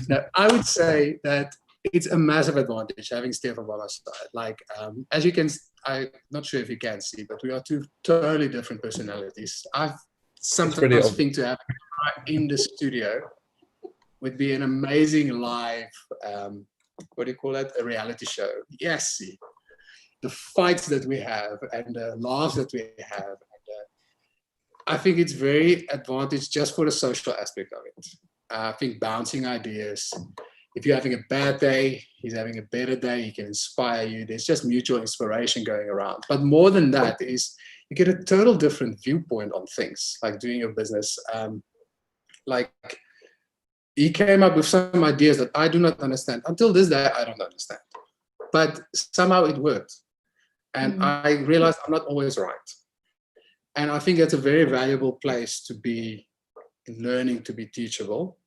Speaker 3: now, I would say that it's a massive advantage having Stephan by my side. Like, as you can, I'm not sure if you can see, but we are two totally different personalities. I sometimes think to have in the studio would be an amazing live, what do you call it? A reality show. Yes, the fights that we have and the laughs that we have. And, I think it's very advantage just for the social aspect of it. I think bouncing ideas. If you're having a bad day, he's having a better day, he can inspire you. There's just mutual inspiration going around. But more than that is you get a total different viewpoint on things, like doing your business. Like he came up with some ideas that I do not understand. Until this day, I don't understand. But somehow it worked. And I realized I'm not always right. And I think that's a very valuable place to be learning to be teachable.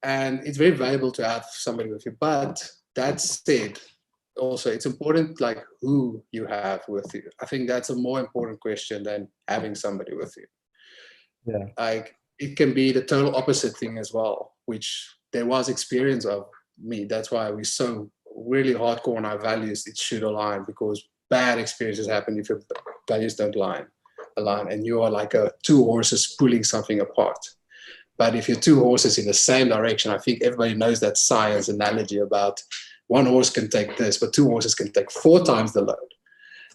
Speaker 3: And it's very valuable to have somebody with you. But that said, also it's important like who you have with you. I think that's a more important question than having somebody with you.
Speaker 4: Yeah.
Speaker 3: Like it can be the total opposite thing as well, which there was experience of me. That's why we're so really hardcore on our values. It should align, because bad experiences happen if your values don't align, and you are like two horses pulling something apart. But if you're two horses in the same direction, I think everybody knows that science analogy about one horse can take this, but two horses can take 4 times the load.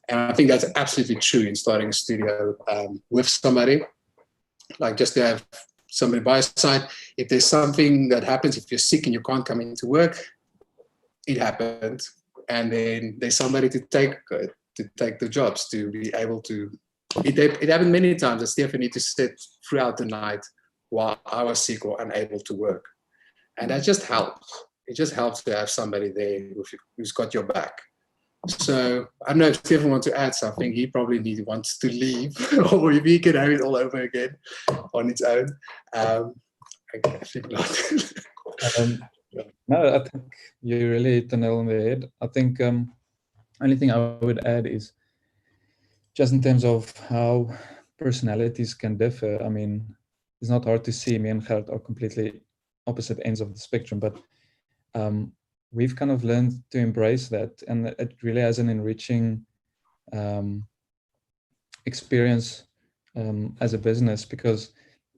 Speaker 3: And I think that's absolutely true in starting a studio with somebody, like just to have somebody by your side. If there's something that happens, if you're sick and you can't come into work, it happened. And then there's somebody to take the jobs, to be able to. It happened many times that Stephan needed to sit throughout the night while I was sick or unable to work. And that just helps. It just helps to have somebody there who's got your back. So I don't know if Stephan wants to add something. He probably wants to leave, or if he can have it all over again on its own. I think not.
Speaker 4: No, I think you really hit the nail on the head. I think only thing I would add is just in terms of how personalities can differ. I mean, it's not hard to see me and Gert are completely opposite ends of the spectrum, but we've kind of learned to embrace that, and it really has an enriching experience as a business, because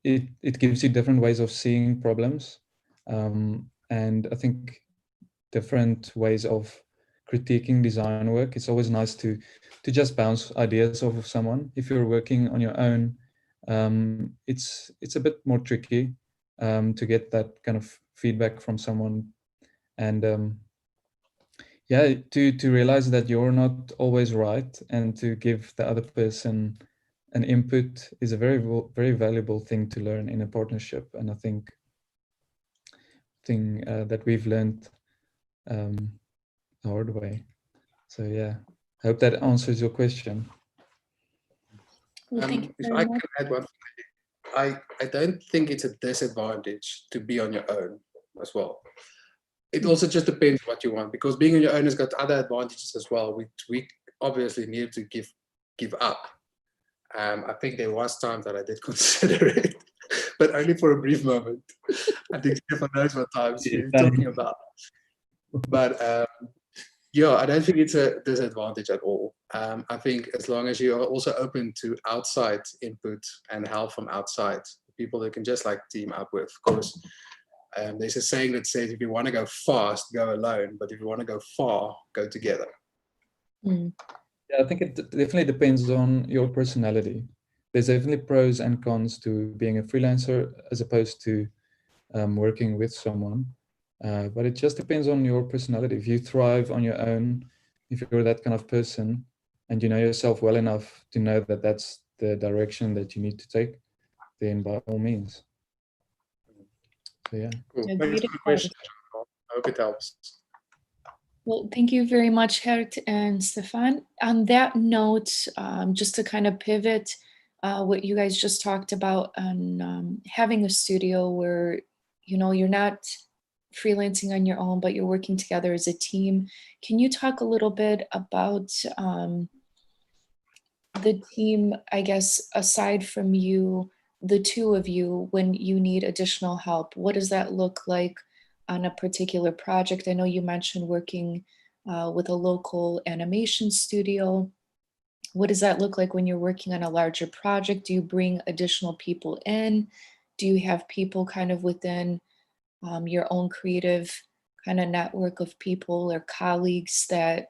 Speaker 4: it gives you different ways of seeing problems, and I think different ways of critiquing design work. It's always nice to just bounce ideas off of someone. If you're working on your own, it's a bit more tricky to get that kind of feedback from someone, and yeah, to realize that you're not always right, and to give the other person an input is a very valuable thing to learn in a partnership. And I think that we've learned the hard way. So yeah, I hope that answers your question.
Speaker 2: Well, thank you
Speaker 3: If
Speaker 2: very
Speaker 3: I
Speaker 2: much.
Speaker 3: can add one thing, I don't think it's a disadvantage to be on your own as well. It also just depends what you want, because being on your own has got other advantages as well, which we obviously need to give up. I think there was times that I did consider it, but only for a brief moment. I think Stephan knows what times we're talking about. But yeah, I don't think it's a disadvantage at all. I think as long as you are also open to outside input and help from outside, people that can just like team up with. Of course, there's a saying that says, if you want to go fast, go alone. But if you want to go far, go together.
Speaker 2: Mm.
Speaker 4: Yeah, I think it definitely depends on your personality. There's definitely pros and cons to being a freelancer as opposed to working with someone. But it just depends on your personality. If you thrive on your own, if you're that kind of person, and you know yourself well enough to know that that's the direction that you need to take, then by all means. So yeah.
Speaker 3: Cool.
Speaker 2: Yeah,
Speaker 3: Thanks
Speaker 2: great
Speaker 3: for the
Speaker 2: advice.
Speaker 3: question. I hope it helps.
Speaker 2: Well, thank you very much, Gert and Stephan. On that note, just to kind of pivot what you guys just talked about on having a studio where, you know, you're not freelancing on your own, but you're working together as a team. Can you talk a little bit about the team, I guess, aside from you, the two of you, when you need additional help? What does that look like on a particular project? I know you mentioned working with a local animation studio. What does that look like when you're working on a larger project? Do you bring additional people in? Do you have people kind of within your own creative kind of network of people or colleagues that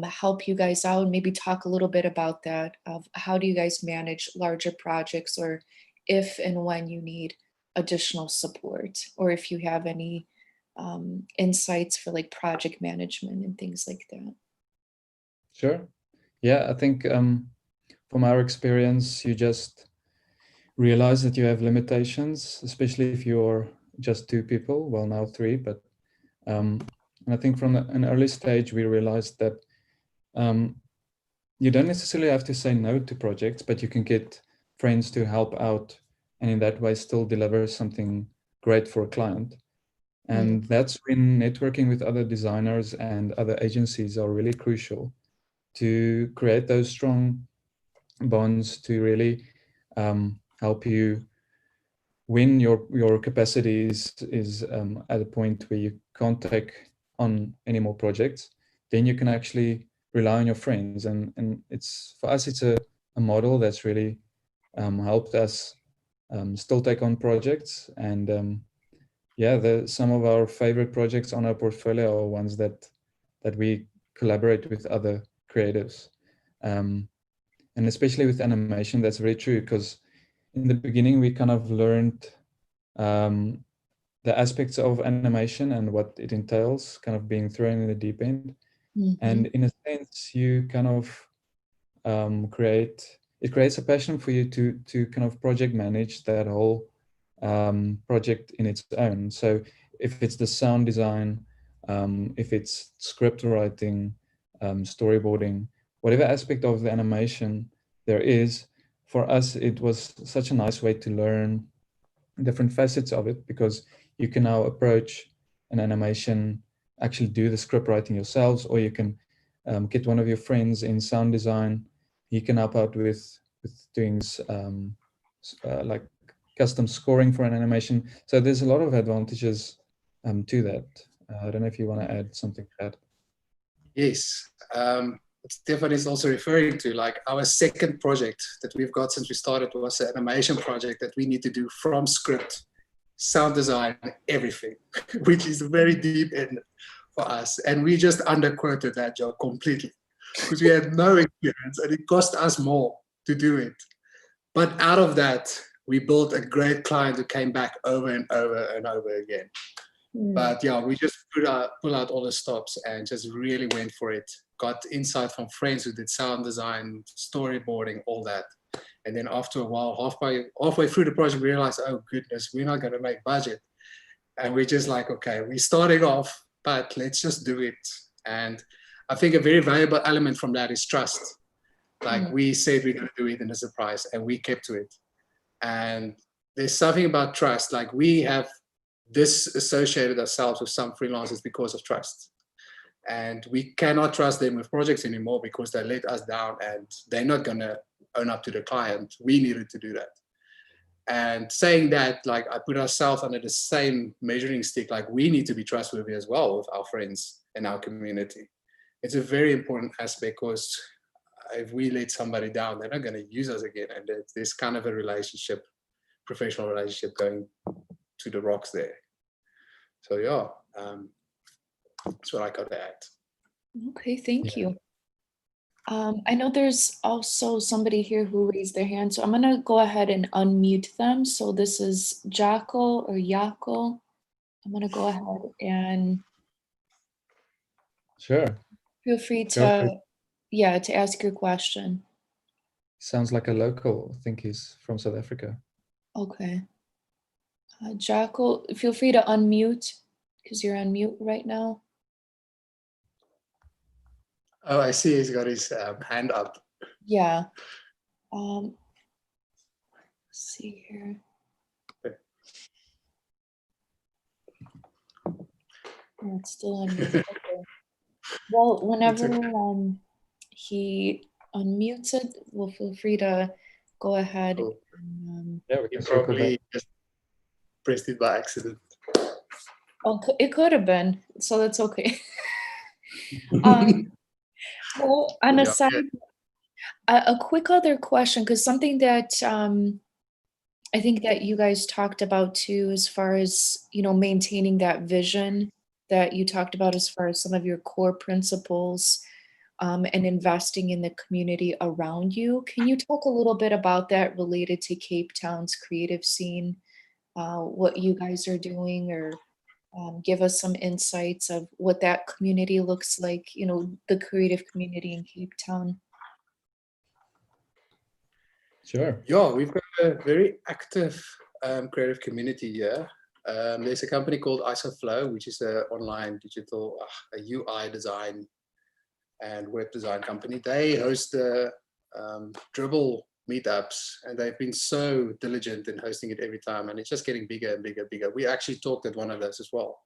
Speaker 2: help you guys out? Maybe talk a little bit about that, of how do you guys manage larger projects, or if and when you need additional support, or if you have any insights for like project management and things like that.
Speaker 4: Sure. Yeah, I think from our experience, you just realize that you have limitations, especially if you're just two people. Well, now three, but and I think from an early stage, we realized that you don't necessarily have to say no to projects, but you can get friends to help out, and in that way still deliver something great for a client. And that's when networking with other designers and other agencies are really crucial to create those strong bonds to really help you when your capacity is at a point where you can't take on any more projects. Then you can actually rely on your friends, and it's, for us, it's a model that's really helped us still take on projects. And yeah, some of our favorite projects on our portfolio are ones that we collaborate with other creatives, and especially with animation, that's very true, because in the beginning we kind of learned the aspects of animation and what it entails, kind of being thrown in the deep end. And in a sense, you kind of creates a passion for you to kind of project manage that whole project in its own. So if it's the sound design, if it's script writing, storyboarding, whatever aspect of the animation there is, for us, it was such a nice way to learn different facets of it, because you can now approach an animation, actually do the script writing yourselves, or you can get one of your friends in sound design. He can help out with doing like custom scoring for an animation. So there's a lot of advantages to that. I don't know if you want to add something to that.
Speaker 3: Yes. what Stephan is also referring to, like our second project that we've got since we started was an animation project that we need to do from script, sound design, everything, which is very deep in for us. And we just underquoted that job completely because we had no experience and it cost us more to do it. But out of that, we built a great client who came back over and over and over again. But yeah, we just pull out all the stops and just really went for it. Got insight from friends who did sound design, storyboarding, all that. And then after a while, halfway through the project, we realized, oh goodness, we're not going to make budget. And we're just like, okay, we're starting off, but let's just do it. And I think a very valuable element from that is trust. Like we said, we're going to do it in a surprise, and we kept to it. And there's something about trust. Like we have disassociated ourselves with some freelancers because of trust. And we cannot trust them with projects anymore because they let us down and they're not going to own up to the client. We needed to do that. And saying that, like I put ourselves under the same measuring stick, like we need to be trustworthy as well with our friends and our community. It's a very important aspect because if we let somebody down, they're not going to use us again. And there's kind of a relationship, professional relationship going to the rocks there. So yeah, that's what I got to add.
Speaker 2: Okay, thank you. I know there's also somebody here who raised their hand, so I'm gonna go ahead and unmute them. So this is Jackal or Yakal. I'm gonna go ahead and
Speaker 4: Sure.
Speaker 2: feel free
Speaker 4: Go for
Speaker 2: to, yeah, to ask your question.
Speaker 4: Sounds like a local. I think he's from South Africa.
Speaker 2: Okay. Jackal, feel free to unmute because you're on mute right now.
Speaker 3: Oh, I see he's got his hand up.
Speaker 2: Yeah. Let's see here. Oh, it's still on mute. Okay. Well, whenever he unmutes it, we'll feel free to go ahead.
Speaker 3: Cool.
Speaker 2: And,
Speaker 4: Yeah, we
Speaker 3: He
Speaker 4: can circle
Speaker 3: probably
Speaker 4: back.
Speaker 3: just pressed it by accident.
Speaker 2: oh, it could have been, so that's okay. Well, on a
Speaker 3: Yeah.
Speaker 2: side, a quick other question, because something that I think that you guys talked about too, as far as, you know, maintaining that vision that you talked about as far as some of your core principles and investing in the community around you. Can you talk a little bit about that related to Cape Town's creative scene, what you guys are doing, or give us some insights of what that community looks like, you know, the creative community in Cape Town?
Speaker 4: Sure.
Speaker 3: Yeah, we've got a very active creative community here. There's a company called ISOFlow, which is an online digital a UI design and web design company. They host the Dribble meetups, and they've been so diligent in hosting it every time, and it's just getting bigger and bigger and bigger. We actually talked at one of those as well.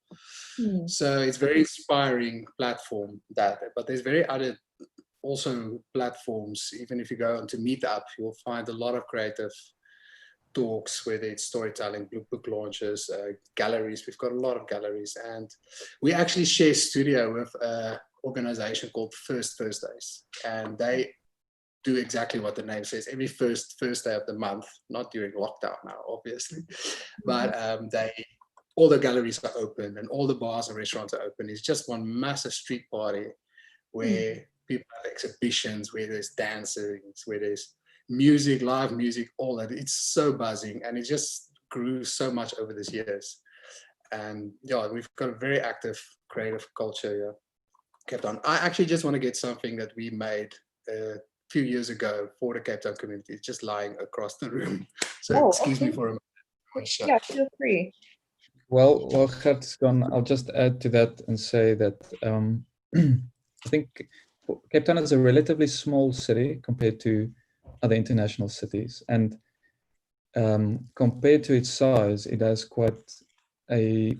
Speaker 3: So it's very inspiring platform that, but there's very other also platforms. Even if you go onto Meetup, you'll find a lot of creative talks, whether it's storytelling, book launches, galleries. We've got a lot of galleries, and we actually share studio with an organization called First Thursdays, and they do exactly what the name says. Every first Thursday of the month, not during lockdown now, obviously, but all the galleries are open and all the bars and restaurants are open. It's just one massive street party where people have exhibitions, where there's dancing, where there's music, live music, all that. It's so buzzing, and it just grew so much over these years. And yeah, we've got a very active creative culture here. Cape Town. I actually just want to get something that we made a few years ago for the Cape Town community. It's just lying across the room. So excuse me for a moment.
Speaker 2: Yeah, feel free.
Speaker 4: Well, Gert's gone. I'll just add to that and say that I think Cape Town is a relatively small city compared to other international cities, and compared to its size, it has quite a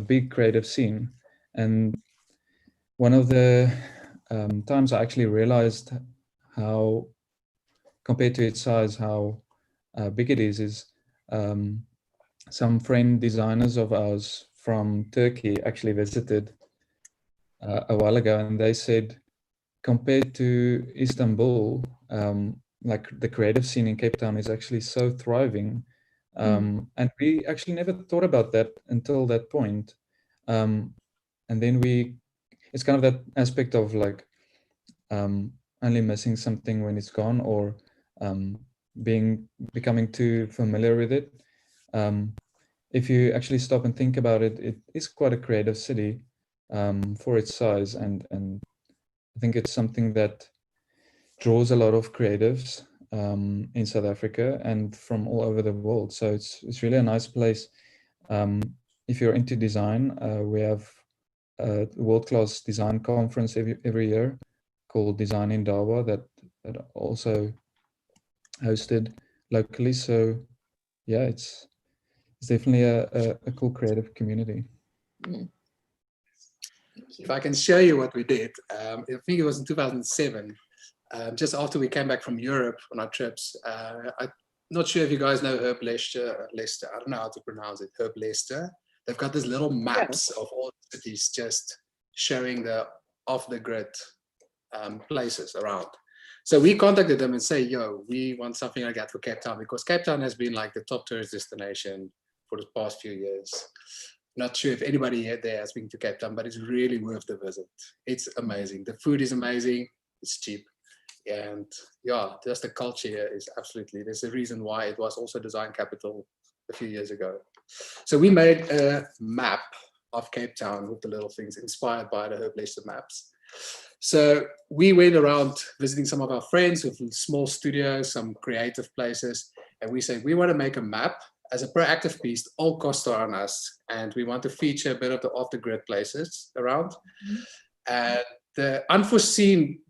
Speaker 4: big creative scene. And one of the times I actually realized how, compared to its size, how big it is some friend designers of ours from Turkey actually visited a while ago, and they said, compared to Istanbul, like the creative scene in Cape Town is actually so thriving. And we actually never thought about that until that point. And then it's kind of that aspect of like only missing something when it's gone, or becoming too familiar with it. If you actually stop and think about it, it is quite a creative city for its size, and I think it's something that draws a lot of creatives in South Africa and from all over the world. So it's really a nice place. If you're into design, we have a world-class design conference every year called Design in Dawa that also hosted locally. So yeah, it's definitely a cool creative community.
Speaker 3: If I can show you what we did, I think it was in 2007, just after we came back from Europe on our trips. I'm not sure if you guys know Herb Lester. I don't know how to pronounce it. Herb Lester. They've got these little maps of all the cities, just showing the off-the-grid places around. So we contacted them and say, yo, we want something like that for Cape Town, because Cape Town has been like the top tourist destination for the past few years. Not sure if anybody there has been to Cape Town, but it's really worth the visit. It's amazing. The food is amazing. It's cheap. And yeah, just the culture here is absolutely, there's a reason why it was also design capital a few years ago. So we made a map of Cape Town with the little things inspired by the Herb Lester maps. So we went around visiting some of our friends with small studios, some creative places, and we said, we want to make a map as a proactive piece. All costs are on us, and we want to feature a bit of the off-the-grid places around. And the unforeseen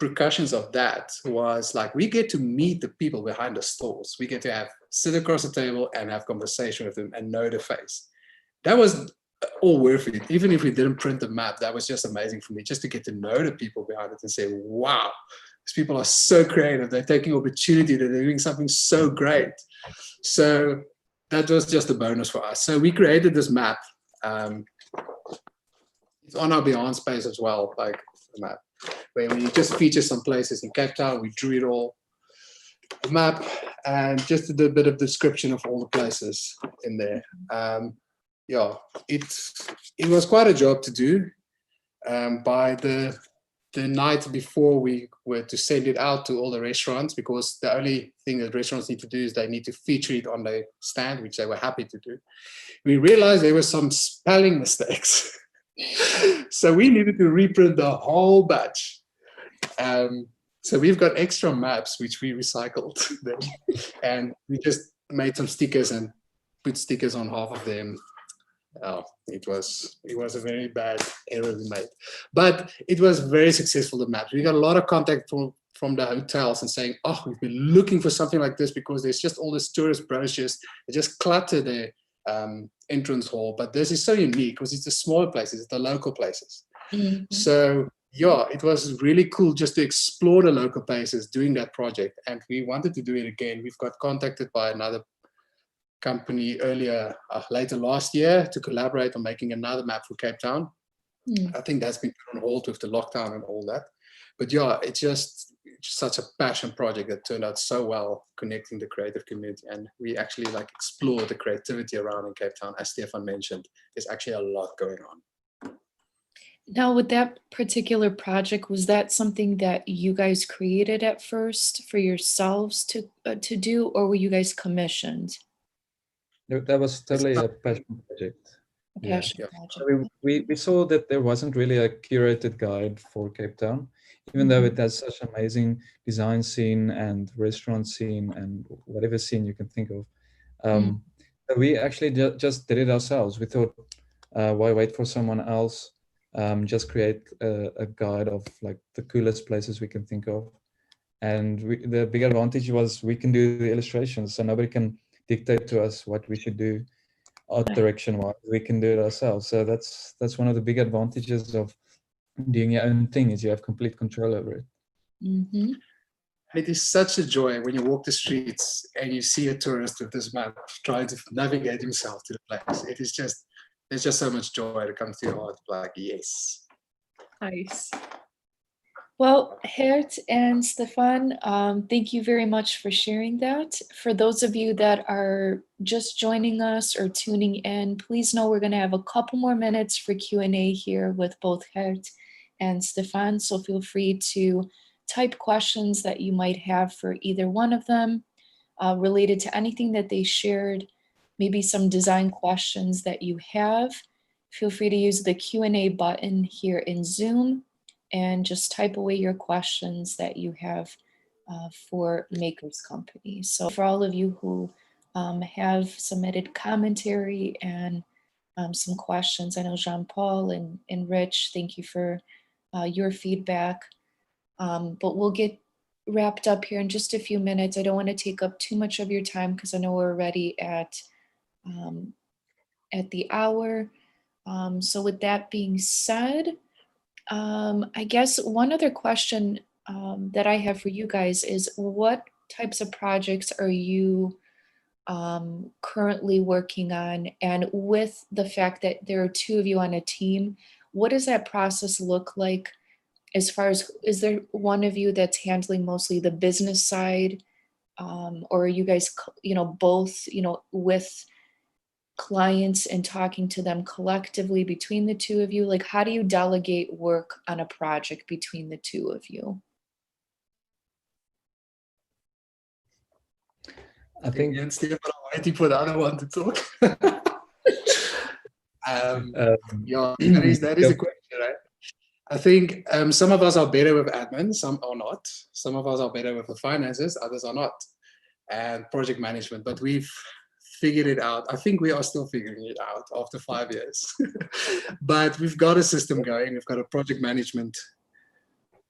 Speaker 3: repercussions of that was like, we get to meet the people behind the stores. We get to sit across the table and have conversation with them and know the face. That was all worth it. Even if we didn't print the map, that was just amazing for me, just to get to know the people behind it and say, wow, these people are so creative. They're taking opportunity. They're doing something so great. So that was just a bonus for us. So we created this map. It's on our Behance page as well, like the map, where we just feature some places in Cape Town. We drew it all, a map, and just a bit of description of all the places in there. Yeah, it was quite a job to do. By the night before, we were to send it out to all the restaurants, because the only thing that restaurants need to do is they need to feature it on their stand, which they were happy to do. We realized there were some spelling mistakes. So we needed to reprint the whole batch. So we've got extra maps, which we recycled them. And we just made some stickers and put stickers on half of them. Oh, it was a very bad error we made, but it was very successful, the maps. We got a lot of contact from the hotels and saying, oh, we've been looking for something like this, because there's just all these tourist brochures that just clutter the entrance hall. But this is so unique because it's the smaller places, it's the local places. So yeah, it was really cool just to explore the local places doing that project. And we wanted to do it again. We've got contacted by another company later last year to collaborate on making another map for Cape Town. I think that's been put on hold with the lockdown and all that. But yeah, it's just such a passion project that turned out so well, connecting the creative community. And we actually like explore the creativity around in Cape Town. As Stephan mentioned, there's actually a lot going on.
Speaker 2: Now, with that particular project, was that something that you guys created at first for yourselves to do, or were you guys commissioned?
Speaker 4: That was totally a passion project.
Speaker 2: Passion
Speaker 4: So
Speaker 2: project.
Speaker 4: we saw that there wasn't really a curated guide for Cape Town, even though it has such amazing design scene and restaurant scene and whatever scene you can think of. So we actually just did it ourselves. We thought, why wait for someone else? Just create a guide of like the coolest places we can think of. And the big advantage was we can do the illustrations, so nobody can dictate to us what we should do art direction wise. We can do it ourselves. So that's one of the big advantages of doing your own thing, is you have complete control over it.
Speaker 3: It is such a joy when you walk the streets and you see a tourist with this map trying to navigate himself to the place. It is just, there's just so much joy that comes to your heart, like, yes.
Speaker 2: Nice. Well, Gert and Stefan, thank you very much for sharing that. For those of you that are just joining us or tuning in, please know we're going to have a couple more minutes for Q&A here with both Gert and Stefan. So feel free to type questions that you might have for either one of them related to anything that they shared, maybe some design questions that you have. Feel free to use the Q&A button here in Zoom and just type away your questions that you have for Makers Company. So for all of you who have submitted commentary and some questions, I know Jean-Paul and Rich, thank you for your feedback. But we'll get wrapped up here in just a few minutes. I don't want to take up too much of your time because I know we're already at the hour. So with that being said, I guess one other question that I have for you guys is what types of projects are you currently working on? And with the fact that there are two of you on a team, what does that process look like as far as, is there one of you that's handling mostly the business side? Or are you guys, both, with clients and talking to them collectively between the two of you? Like, how do you delegate work on a project between the two of you?
Speaker 4: I think
Speaker 3: And Stephan, I'm waiting for the other one to talk. Yeah, that is a question, right? I think some of us are better with admin, some are not. Some of us are better with the finances, others are not, and project management. But we've figured it out. I think we are still figuring it out after 5 years. But we've got a system going. We've got a project management.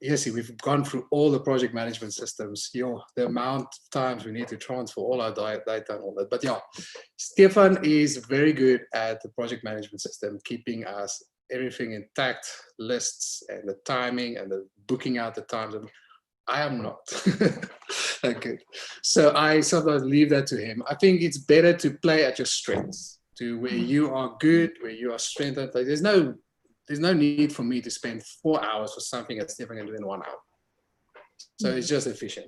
Speaker 3: Yes, we've gone through all the project management systems. The amount of times we need to transfer all our data and all that. But yeah, Stephan is very good at the project management system, keeping us everything intact, lists and the timing and the booking out the times. I am not that good. So I sometimes leave that to him. I think it's better to play at your strengths, to where you are good, where you are strengthened. Like there's no need for me to spend 4 hours for something that Stephan can do in 1 hour. So it's just efficient.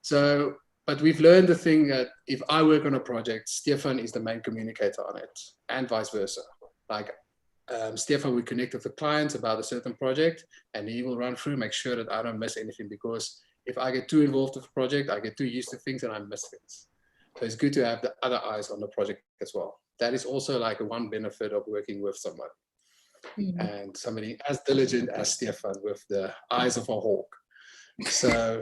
Speaker 3: So, but we've learned the thing that if I work on a project, Stephan is the main communicator on it, and vice versa. Like Stephan will connect with the clients about a certain project, and he will run through, make sure that I don't miss anything, because if I get too involved with the project, I get too used to things and I miss things. So it's good to have the other eyes on the project as well. That is also like one benefit of working with someone. And somebody as diligent as Stephan with the eyes of a hawk. So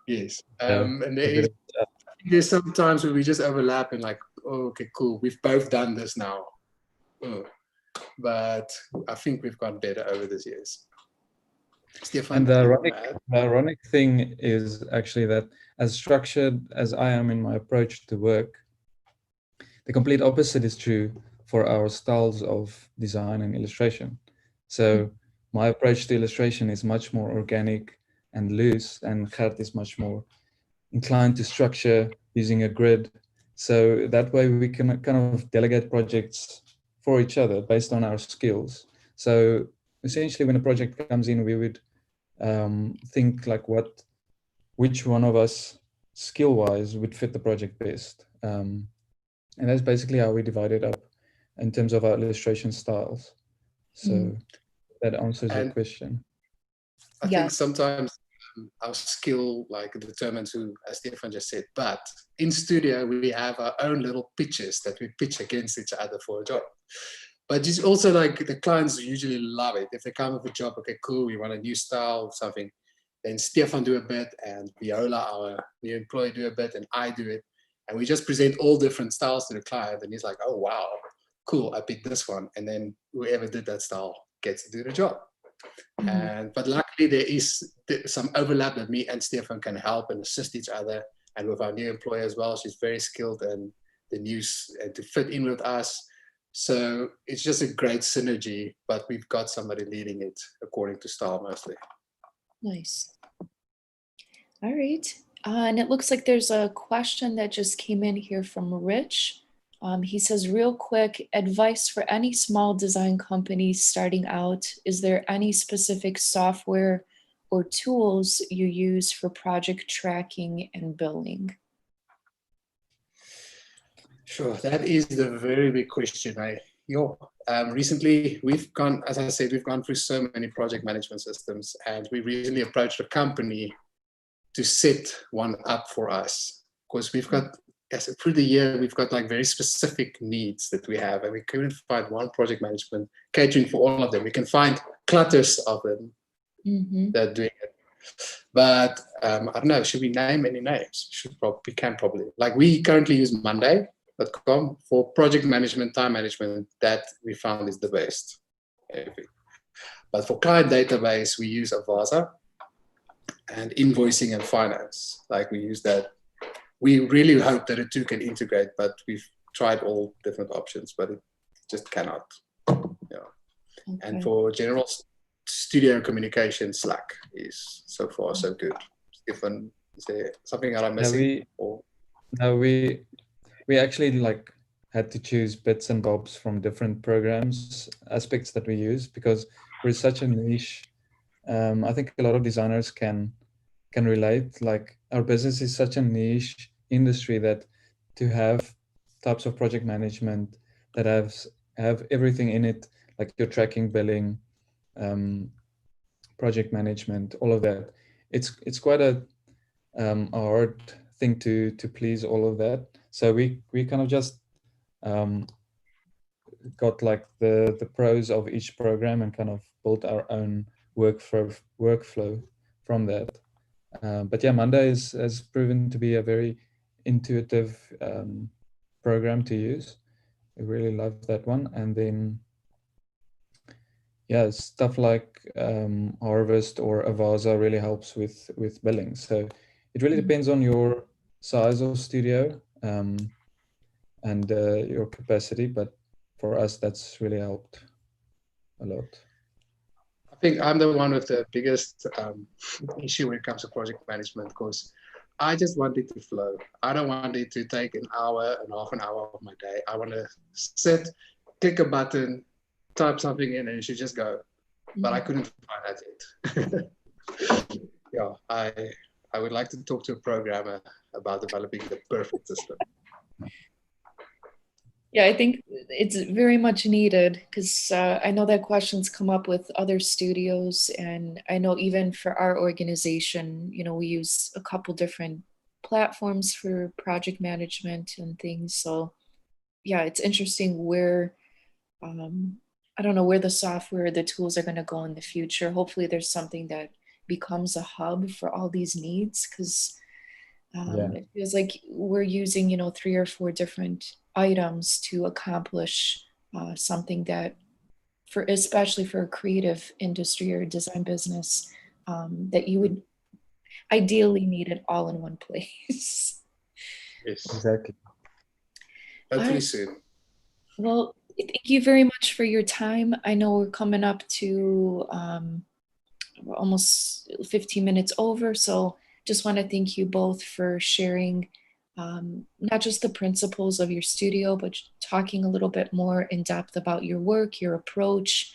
Speaker 3: yes. And there's sometimes where we just overlap and like, oh, okay, cool. We've both done this now. Oh. But I think we've gotten better over these years. Stephan,
Speaker 4: and the ironic thing is actually that as structured as I am in my approach to work, the complete opposite is true for our styles of design and illustration. So my approach to illustration is much more organic and loose, and Gert is much more inclined to structure using a grid. So that way we can kind of delegate projects for each other based on our skills. So essentially when a project comes in, we would think like which one of us skill-wise would fit the project best. And that's basically how we divide it up in terms of our illustration styles. So that answers your question.
Speaker 3: I think sometimes our skill like determines who, as Stephan just said, but in studio we have our own little pitches that we pitch against each other for a job. But it's also like the clients usually love it. If they come with a job, okay, cool, we want a new style or something, then Stephan do a bit and Viola, our new employee, do a bit and I do it. And we just present all different styles to the client and he's like, oh, wow, cool, I picked this one. And then whoever did that style gets to do the job. But luckily there is some overlap that me and Stephan can help and assist each other. And with our new employee as well, she's very skilled in the news and to fit in with us. So it's just a great synergy, but we've got somebody leading it according to style mostly.
Speaker 2: Nice. All right. And it looks like there's a question that just came in here from Rich. He says, real quick, advice for any small design companies starting out. Is there any specific software or tools you use for project tracking and billing?
Speaker 3: Sure, that is the very big question. Recently, we've gone, as I said, we've gone through so many project management systems, and we recently approached a company to set one up for us, because we've got, through the year, we've got like very specific needs that we have, and we couldn't find one project management catering for all of them. We can find clusters of them that are doing it. But I don't know, should we name any names? We can probably. Like, we currently use Monday.com for project management, time management. That we found is the best. But for client database, we use Avasa, and invoicing and finance. Like, we use that. We really hope that the two can integrate, but we've tried all different options, but it just cannot. Yeah. Okay. And for general studio communication, Slack is so far so good. Stephan, is there something that I'm missing?
Speaker 4: We actually like had to choose bits and bobs from different programs, aspects that we use, because we're such a niche. I think a lot of designers can relate. Like, our business is such a niche industry that to have types of project management that have everything in it, like your tracking, billing, project management, all of that. It's quite a hard thing to please all of that. So we kind of just got like the pros of each program and kind of built our own workflow from that. But yeah, Monday has proven to be a very intuitive program to use. I really love that one. And then, yeah, stuff like Harvest or Avasa really helps with billing. So it really depends on your size of studio and your capacity. But for us, that's really helped a lot.
Speaker 3: I think I'm the one with the biggest issue when it comes to project management, because I just want it to flow. I don't want it to take an hour and half an hour of my day. I want to sit, click a button, type something in, and it should just go. But I couldn't find that yet. Yeah, I would like to talk to a programmer about developing the perfect system.
Speaker 2: Yeah, I think it's very much needed, because I know that questions come up with other studios, and I know even for our organization, you know, we use a couple different platforms for project management and things. So yeah, it's interesting where, I don't know where the software, the tools are going to go in the future. Hopefully there's something that becomes a hub for all these needs, because it feels like we're using, you know, 3 or 4 different items to accomplish something that, especially for a creative industry or design business, that you would ideally need it all in one place.
Speaker 3: Yes,
Speaker 4: exactly.
Speaker 3: Hopefully soon.
Speaker 2: Well, thank you very much for your time. I know we're coming up to almost 15 minutes over, so just want to thank you both for sharing not just the principles of your studio, but talking a little bit more in depth about your work, your approach,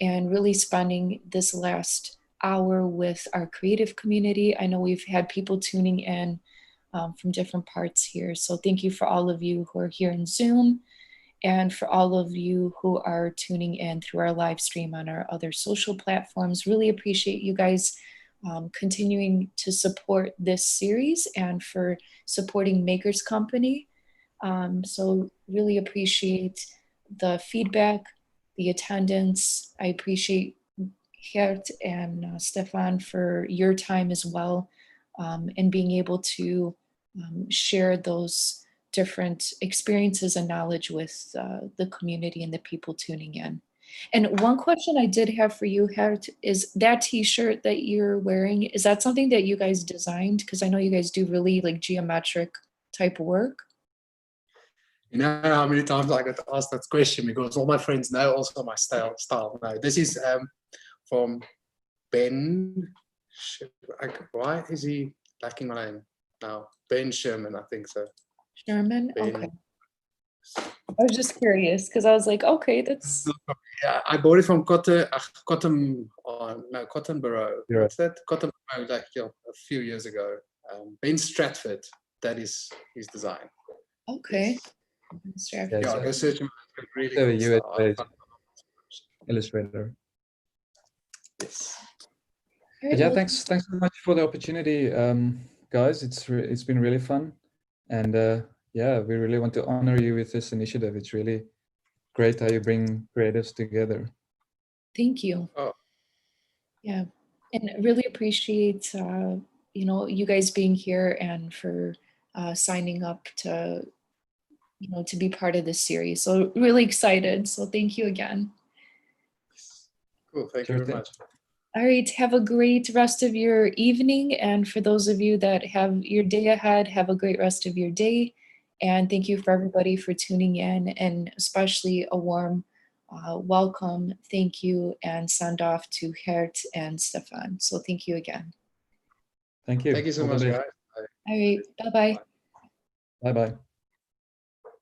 Speaker 2: and really spending this last hour with our creative community. I know we've had people tuning in from different parts here. So thank you for all of you who are here in Zoom, and for all of you who are tuning in through our live stream on our other social platforms. Really appreciate you guys continuing to support this series and for supporting Makers Company. So really appreciate the feedback, the attendance. I appreciate Gert and Stephan for your time as well, and being able to share those different experiences and knowledge with the community and the people tuning in. And one question I did have for you, Gert, is that t-shirt that you're wearing, is that something that you guys designed? Because I know you guys do really like geometric type work.
Speaker 3: You know how many times I got asked that question, because all my friends know also my style. No, this is from Ben. Why is he lacking my name now? Ben Shoeman, I think so.
Speaker 2: Sherman?
Speaker 3: Ben,
Speaker 2: okay. I was just curious because I was like, okay, that's
Speaker 3: Yeah, I bought it from Cotton Borough.
Speaker 4: Yeah.
Speaker 3: What's that? Cotton Borough, like a few years ago. Ben Stratford, that is his design.
Speaker 2: okay.
Speaker 4: Yeah,
Speaker 3: Yeah,
Speaker 4: so
Speaker 3: go search him. Really
Speaker 4: so
Speaker 3: cool
Speaker 4: US
Speaker 3: stuff.
Speaker 4: based illustrator.
Speaker 3: Yes.
Speaker 2: All
Speaker 4: But
Speaker 2: right,
Speaker 4: yeah,
Speaker 2: well,
Speaker 4: thanks so much for the opportunity, guys. It's been really fun, and yeah, we really want to honor you with this initiative. It's really great how you bring creatives together.
Speaker 2: thank you.
Speaker 3: Oh.
Speaker 2: Yeah, and I really appreciate you guys being here and for signing up to to be part of this series. So really excited. So thank you again.
Speaker 3: Cool. Thank
Speaker 4: Sure
Speaker 3: you very
Speaker 4: thing.
Speaker 3: much.
Speaker 2: All right, have a great rest of your evening. And for those of you that have your day ahead, have a great rest of your day. And thank you for everybody for tuning in, and especially a warm welcome, thank you, and send off to Gert and Stephan. So thank you again.
Speaker 4: Thank you.
Speaker 3: Thank you so
Speaker 4: All the
Speaker 3: much,
Speaker 4: best.
Speaker 3: guys.
Speaker 2: All right, bye-bye.
Speaker 4: Bye bye.